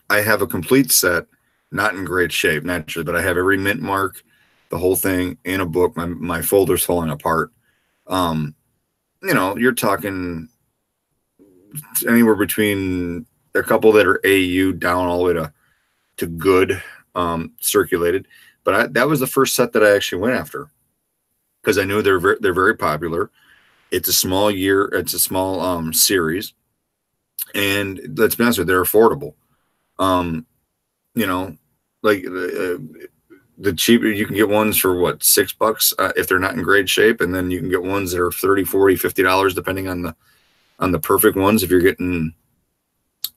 have a complete set, not in great shape naturally, but I have every mint mark, the whole thing in a book. My folder's falling apart. Um, you're talking anywhere between a couple that are AU down all the way to good, circulated. But that was the first set that I actually went after because I knew they're very popular. It's a small series, and let's be honest with you, they're affordable. Um, you know, like the cheaper you can get ones for what, $6 if they're not in great shape, and then you can get ones that are 30, 40, $50 depending on the perfect ones. If you're getting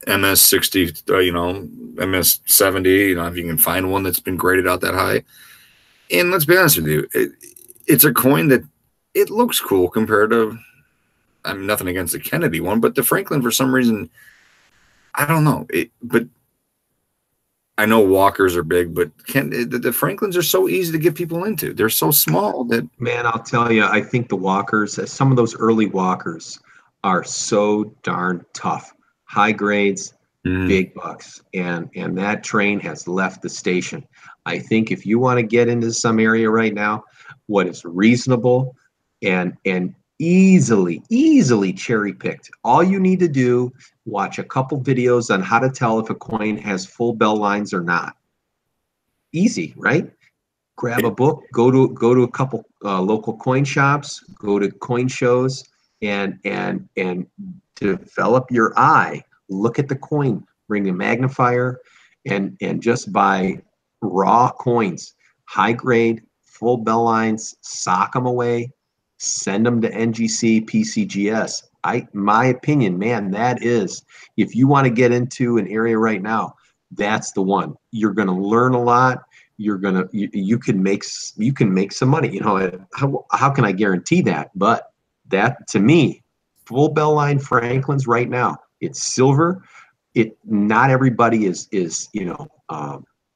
MS 60, MS 70, if you can find one that's been graded out that high. And let's be honest with you, it's a coin that it looks cool compared to, I mean, nothing against the Kennedy one, but the Franklin, for some reason, I don't know. But I know walkers are big, but the Franklins are so easy to get people into. They're so small that, Man, I'll tell you, I think the walkers, some of those early walkers are so darn tough. High grades, mm, big bucks, and that train has left the station. I think if you want to get into some area right now, what is reasonable and easily cherry picked. All you need to do, watch a couple videos on how to tell if a coin has full bell lines or not. Easy, right? Grab a book, go to a couple local coin shops, go to coin shows, and develop your eye. Look at the coin, bring a magnifier, and just buy raw coins, high grade, full bell lines, sock them away, send them to NGC, PCGS. My opinion, man, that is, if you want to get into an area right now, that's the one. You're going to learn a lot. You can make some money. How can I guarantee that? But that, to me, full bell line Franklins right now, it's silver. Not everybody is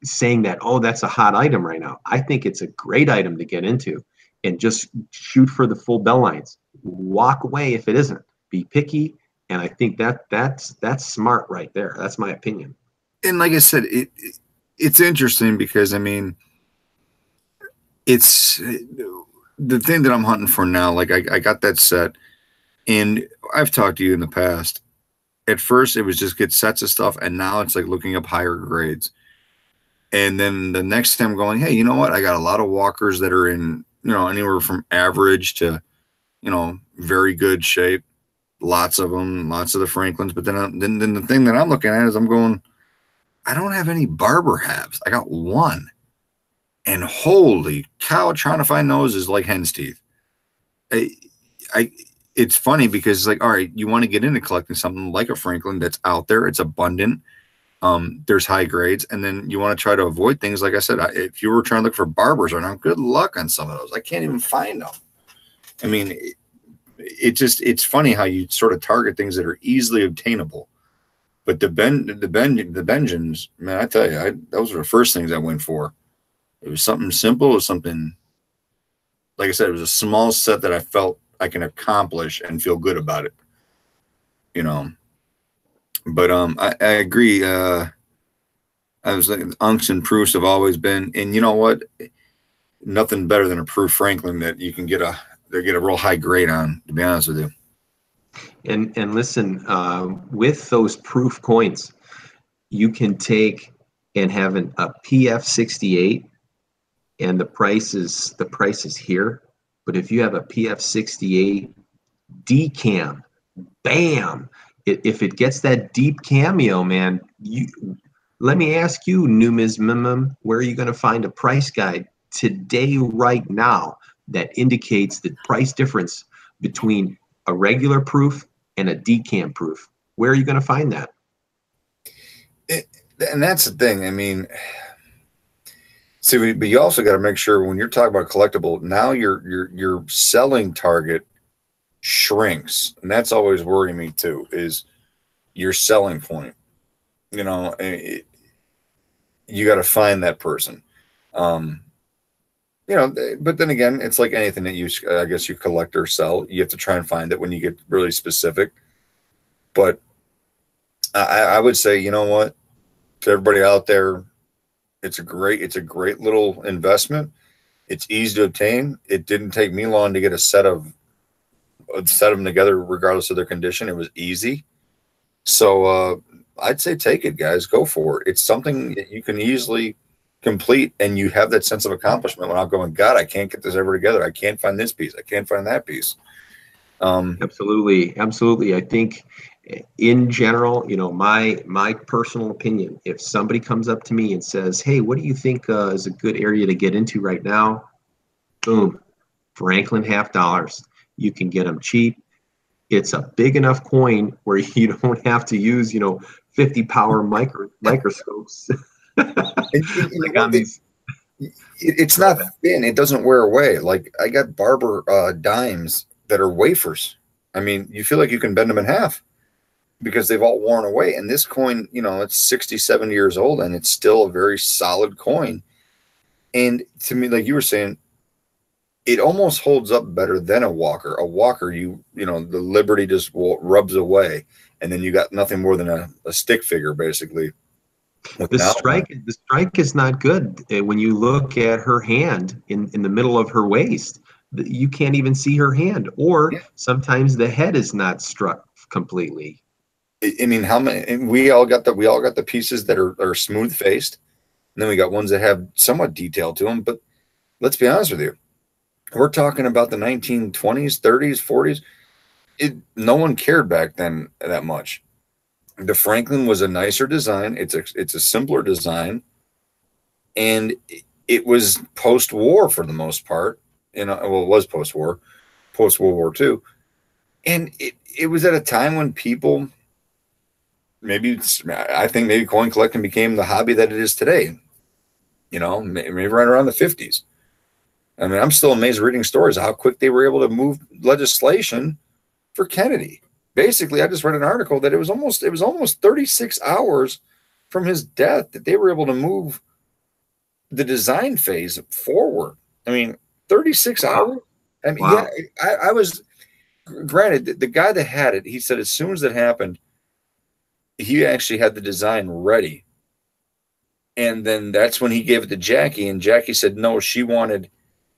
saying that, oh, that's a hot item right now. I think it's a great item to get into, and just shoot for the full bell lines. Walk away if it isn't. Be picky, and I think that's smart right there. That's my opinion. and like I said, it's interesting because, I mean, it's the thing that I'm hunting for now. Like I got that set, and I've talked to you in the past. At first, it was just get sets of stuff, and now it's like looking up higher grades. And then the next time, going, hey, you know what? I got a lot of walkers that are in, anywhere from average to, very good shape. Lots of them, lots of the Franklins. But then the thing that I'm looking at is I'm going, I don't have any barber halves. I got one. And holy cow, trying to find those is like hen's teeth. I, I it's funny because it's like, all right, you want to get into collecting something like a Franklin that's out there, it's abundant. There's high grades, and then you want to try to avoid things. Like I said, if you were trying to look for barbers right now, good luck on some of those. I can't even find them. I mean, it's funny how you sort of target things that are easily obtainable. But the Benjins, man, I tell you, those were the first things I went for. It was something simple. It was something, like I said, it was a small set that I felt I can accomplish and feel good about it. But I agree. I was like, unks and proofs have always been, and you know what? Nothing better than a proof Franklin that you can get a real high grade on. To be honest with you. And listen, with those proof coins, you can take and have a PF68, and the price is here. But if you have a PF68 decam, bam! If it gets that deep cameo, man, let me ask you, numismum, where are you going to find a price guide today, right now, that indicates the price difference between a regular proof and a decam proof? Where are you going to find that? And that's the thing. I mean, see, but you also got to make sure when you're talking about collectible, now your selling target shrinks, and that's always worrying me too. Is your selling point? You got to find that person. But then again, it's like anything that I guess you collect or sell. You have to try and find it when you get really specific. But I would say, you know what, to everybody out there, it's a great little investment. It's easy to obtain. It didn't take me long to get a set of set them together regardless of their condition. It was easy. So I'd say take it, guys. Go for it. It's something that you can easily complete, and you have that sense of accomplishment without going, God, I can't get this ever together. I can't find this piece. I can't find that piece. Absolutely. Absolutely. I think in general, my personal opinion, if somebody comes up to me and says, hey, what do you think is a good area to get into right now? Boom, Franklin half dollars. You can get them cheap. It's a big enough coin where you don't have to use, 50 power microscopes. Like on these. It's not thin. It doesn't wear away. Like I got barber dimes that are wafers. I mean, you feel like you can bend them in half because they've all worn away. And this coin, it's 60, 70 years old, and it's still a very solid coin. And to me, like you were saying, it almost holds up better than a Walker. A Walker, the Liberty just rubs away, and then you got nothing more than a stick figure, basically. The strike is not good. When you look at her hand in the middle of her waist, you can't even see her hand, or sometimes the head is not struck completely. I mean, how many? And we all got the pieces that are smooth faced, and then we got ones that have somewhat detail to them. But let's be honest with you, we're talking about the 1920s, 30s, 40s. No one cared back then that much. The Franklin was a nicer design. It's a simpler design, and it was post-war for the most part. It was post-war, post-World War II, and it was at a time when people I think maybe coin collecting became the hobby that it is today. Maybe right around the 50s. I mean, I'm still amazed reading stories of how quick they were able to move legislation for Kennedy. Basically, I just read an article that it was almost 36 hours from his death that they were able to move the design phase forward. I mean, 36 hours. I mean, wow. Yeah, I was granted the guy that had it. He said as soon as it happened, he actually had the design ready, and then that's when he gave it to Jackie. And Jackie said no. She wanted,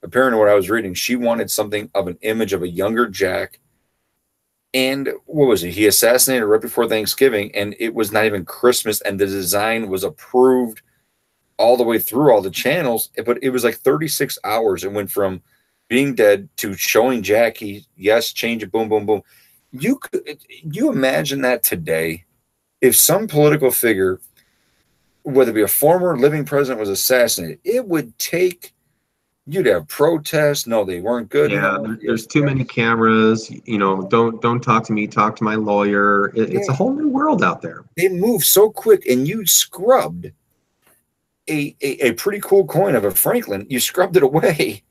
apparently, what I was reading, she wanted something of an image of a younger Jack. And what was it? He assassinated right before Thanksgiving, and it was not even Christmas, and the design was approved all the way through all the channels. But it was like 36 hours. It went from being dead to showing Jackie, yes, change it, boom, boom, boom. You imagine that today, if some political figure, whether it be a former living president, was assassinated, it would take. You'd have protests. No, they weren't good. Yeah, there's too many cameras. Don't talk to me. Talk to my lawyer. It's a whole new world out there. They move so quick, and you scrubbed a pretty cool coin of a Franklin. You scrubbed it away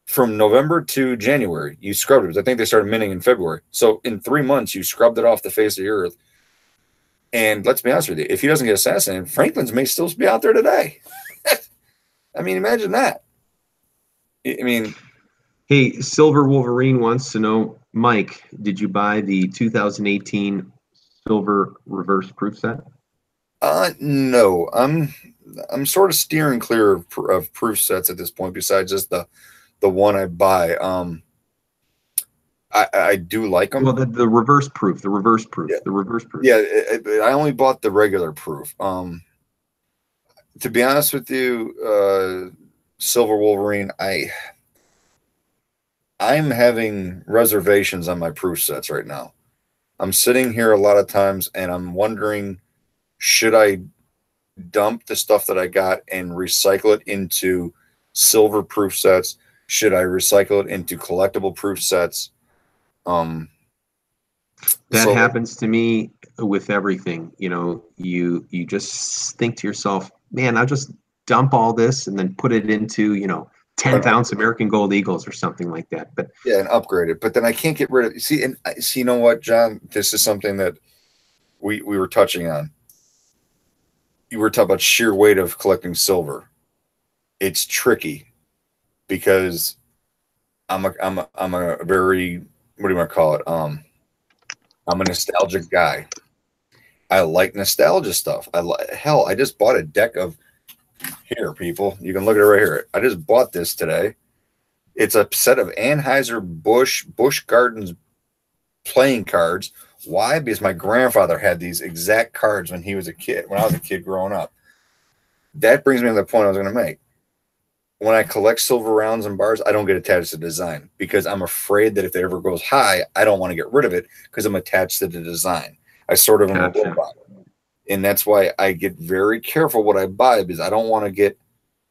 from November to January. You scrubbed it. I think they started minting in February. So in 3 months, you scrubbed it off the face of the earth. And let's be honest with you, if he doesn't get assassinated, Franklin's may still be out there today. I mean, imagine that. I mean, hey, Silver Wolverine wants to know, Mike, did you buy the 2018 Silver Reverse Proof set? No, I'm sort of steering clear of proof sets at this point. Besides just the one I buy, I do like them. Well, the reverse proof, Yeah. The reverse proof. Yeah, I only bought the regular proof. To be honest with you, Silver Wolverine, I'm having reservations on my proof sets right now. I'm sitting here a lot of times and I'm wondering, should I dump the stuff that I got and recycle it into silver proof sets? Should I recycle it into collectible proof sets? That happens to me with everything. You just think to yourself, man, I'll just dump all this and then put it into, 10th ounce American Gold Eagles or something like that. But yeah, and upgrade it. But then I can't get rid of it. See, you know what, John? This is something that we were touching on. You were talking about sheer weight of collecting silver. It's tricky because I'm a very, what do you want to call it? I'm a nostalgic guy. I like nostalgia stuff. Hell, I just bought a deck of, here, people. You can look at it right here. I just bought this today. It's a set of Busch Gardens playing cards. Why? Because my grandfather had these exact cards when he was a kid, when I was a kid growing up. That brings me to the point I was going to make. When I collect silver rounds and bars, I don't get attached to design because I'm afraid that if it ever goes high, I don't want to get rid of it because I'm attached to the design. I sort of am a robot. And that's why I get very careful what I buy, because I don't want to get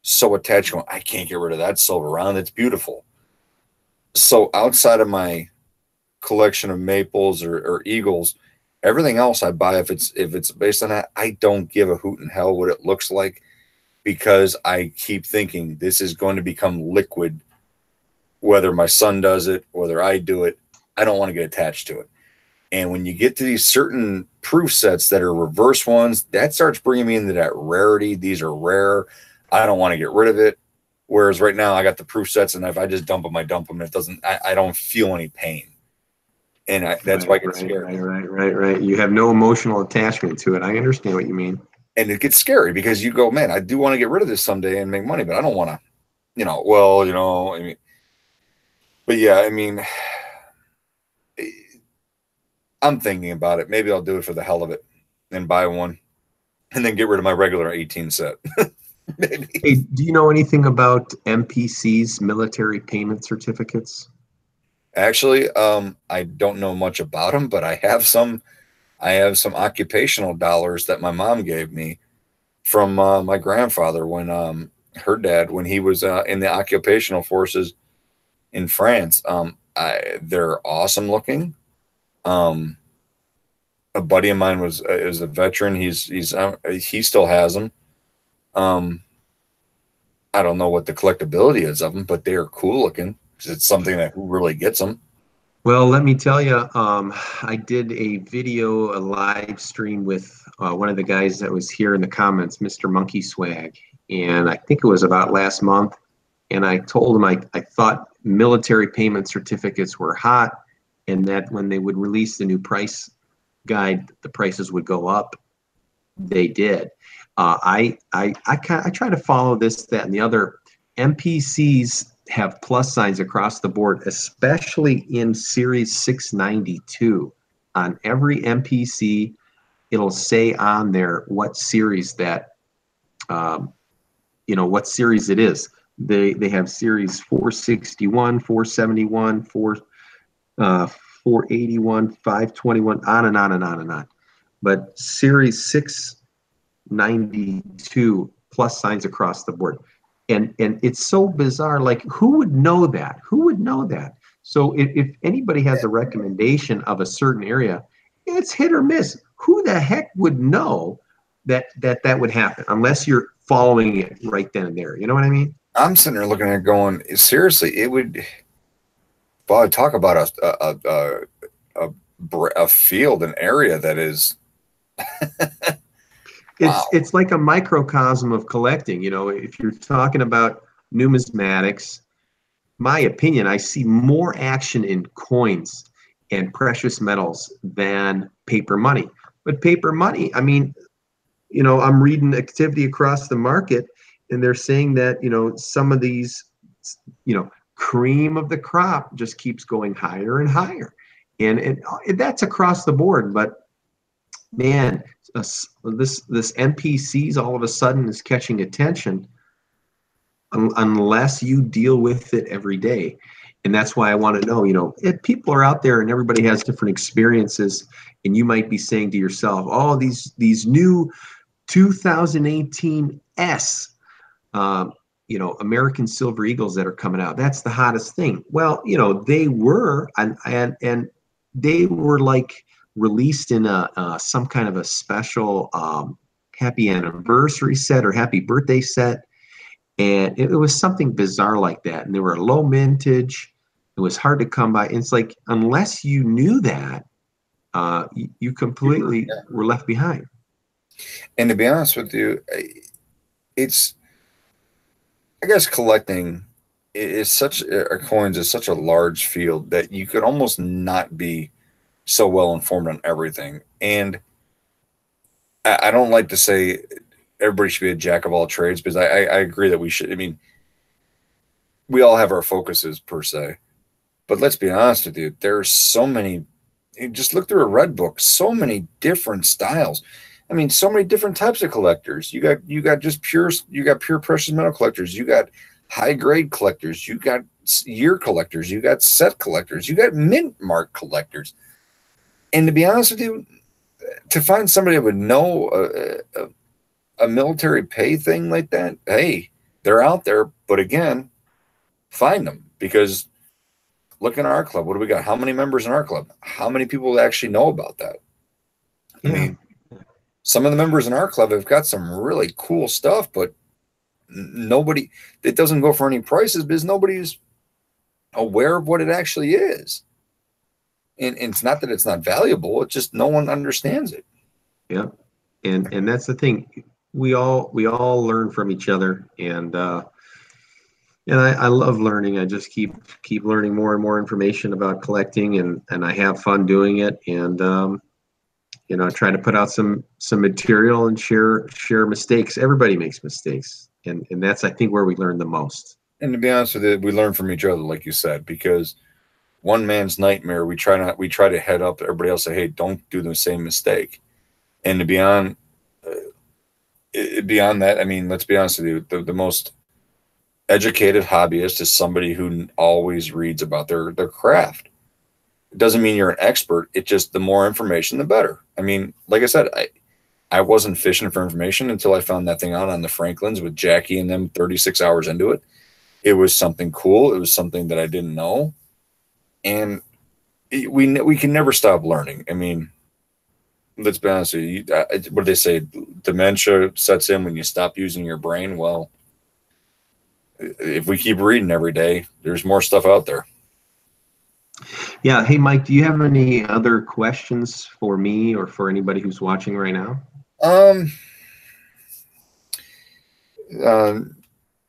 so attached going, I can't get rid of that silver round. It's beautiful. So outside of my collection of maples or eagles, everything else I buy, if it's based on that, I don't give a hoot in hell what it looks like, because I keep thinking this is going to become liquid, whether my son does it, whether I do it. I don't want to get attached to it. And when you get to these certain proof sets that are reverse ones, that starts bringing me into that rarity. These are rare. I don't want to get rid of it. Whereas right now I got the proof sets, and if I just dump them, I dump them. It doesn't, I don't feel any pain. And that's why I get scared. Right. You have no emotional attachment to it. I understand what you mean. And it gets scary because you go, man, I do want to get rid of this someday and make money, but I don't want to, I mean, but yeah, I mean, I'm thinking about it. Maybe I'll do it for the hell of it and buy one and then get rid of my regular 18 set. Maybe. Hey, do you know anything about MPC's, military payment certificates? Actually, I don't know much about them, but I have some occupational dollars that my mom gave me from my grandfather when her dad, when he was in the occupational forces in France. They're awesome looking. A buddy of mine is a veteran. He still has them. I don't know what the collectability is of them, but they are cool looking. It's something that who really gets them. Well, let me tell you, I did a live stream with one of the guys that was here in the comments, Mr. Monkey Swag, and I think it was about last month. And I told him I thought military payment certificates were hot, and that when they would release the new price guide, the prices would go up. They did. I try to follow this, that, and the other. MPCs have plus signs across the board, especially in Series 692. On every MPC, it'll say on there what series that, what series it is. They have Series 461, 471, 481, 521, on and on and on and on. But Series 692 plus signs across the board. And it's so bizarre. Like, who would know that? Who would know that? So if anybody has a recommendation of a certain area, it's hit or miss. Who the heck would know that would happen unless you're following it right then and there? You know what I mean? I'm sitting there looking at it going, seriously, it would. Boy, talk about a field, an area that is. Wow. It's like a microcosm of collecting. If you're talking about numismatics, my opinion, I see more action in coins and precious metals than paper money. But paper money, I mean, I'm reading activity across the market, and they're saying that, some of these, cream of the crop just keeps going higher and higher. And that's across the board. But man, this MPCs all of a sudden is catching attention unless you deal with it every day. And that's why I want to know, if people are out there and everybody has different experiences, and you might be saying to yourself, oh, these new 2018 American Silver Eagles that are coming out, that's the hottest thing. Well, they were, and they were like released in some kind of a special happy anniversary set or happy birthday set, and it was something bizarre like that. And they were low mintage. It was hard to come by. And it's like, unless you knew that, you completely were left behind. And to be honest with you, I guess collecting is coins is such a large field that you could almost not be so well informed on everything. And I don't like to say everybody should be a jack of all trades, because I agree that we should. I mean, we all have our focuses per se. But let's be honest with you, there's so many. You just look through a red book, so many different styles. I mean, so many different types of collectors. You got pure precious metal collectors. You got high grade collectors. You got year collectors. You got set collectors. You got mint mark collectors. And to be honest with you, to find somebody that would know a military pay thing like that, hey, they're out there. But again, find them, because look in our club. What do we got? How many members in our club? How many people actually know about that? Yeah. I mean, some of the members in our club have got some really cool stuff, but nobody, it doesn't go for any prices because nobody's aware of what it actually is. And it's not that it's not valuable, it's just no one understands it. Yeah. And that's the thing. We all learn from each other, and I love learning. I just keep learning more and more information about collecting, and I have fun doing it. And I try to put out some material and share mistakes. Everybody makes mistakes, and that's, I think, where we learn the most. And to be honest with you, we learn from each other, like you said, because one man's nightmare, we try to head up everybody else, say, hey, don't do the same mistake. And to beyond that, I mean, let's be honest with you, the most educated hobbyist is somebody who always reads about their craft. It doesn't mean you're an expert. It just, the more information, the better. I mean, like I said, I wasn't fishing for information until I found that thing out on the Franklins with Jackie and them 36 hours into it. It was something cool. It was something that I didn't know. And we can never stop learning. I mean, let's be honest with you. What do they say? Dementia sets in when you stop using your brain. Well, if we keep reading every day, there's more stuff out there. Yeah. Hey, Mike, do you have any other questions for me or for anybody who's watching right now?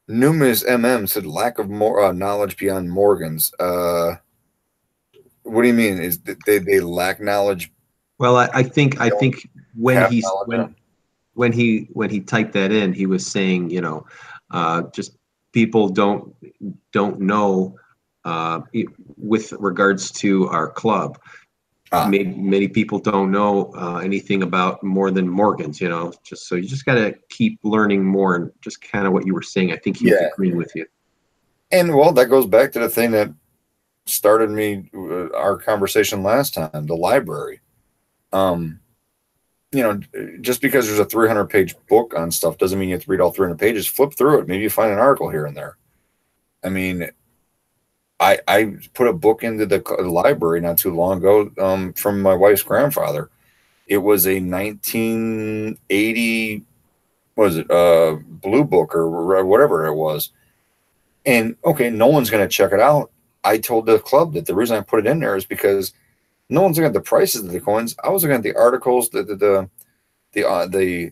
Numas MM said lack of more knowledge beyond Morgan's. What do you mean? Is that they lack knowledge? Well, I think when he typed that in, he was saying, just people don't know with regards to our club. Many people don't know anything about more than Morgan's, just so you just got to keep learning more, and just kind of what you were saying. I think he's agreeing with you. And well, that goes back to the thing that started our conversation last time, the library. Just because there's a 300-page book on stuff doesn't mean you have to read all 300 pages. Flip through it. Maybe you find an article here and there. I mean, I put a book into the library not too long ago from my wife's grandfather. It was a 1980, blue book or whatever it was. And okay, no one's going to check it out. I told the club that the reason I put it in there is because no one's looking at the prices of the coins. I was looking at the articles, the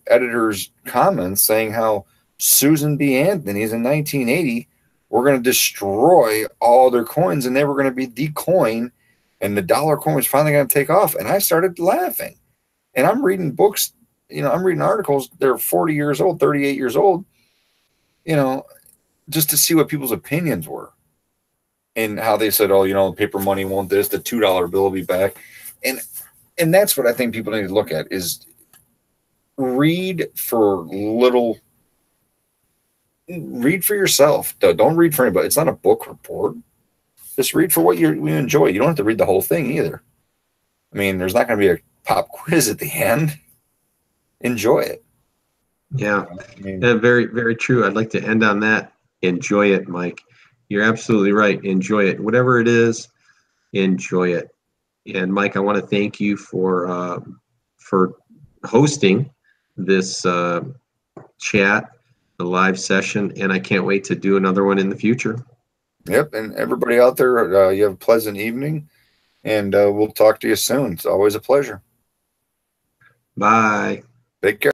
editor's comments saying how Susan B. Anthony's in 1980 were going to destroy all their coins, and they were going to be decoin, and the dollar coin was finally going to take off. And I started laughing. And I'm reading books, I'm reading articles. They're 40 years old, 38 years old, just to see what people's opinions were. And how they said, paper money won't this, the $2 bill will be back. And that's what I think people need to look at is read for yourself. Don't read for anybody. It's not a book report. Just read for what you enjoy. You don't have to read the whole thing either. I mean, there's not going to be a pop quiz at the end. Enjoy it. Yeah, very, very true. I'd like to end on that. Enjoy it, Mike. You're absolutely right. Enjoy it. Whatever it is, enjoy it. And Mike, I want to thank you for hosting this chat, the live session, and I can't wait to do another one in the future. Yep, and everybody out there, you have a pleasant evening, and we'll talk to you soon. It's always a pleasure. Bye. Take care.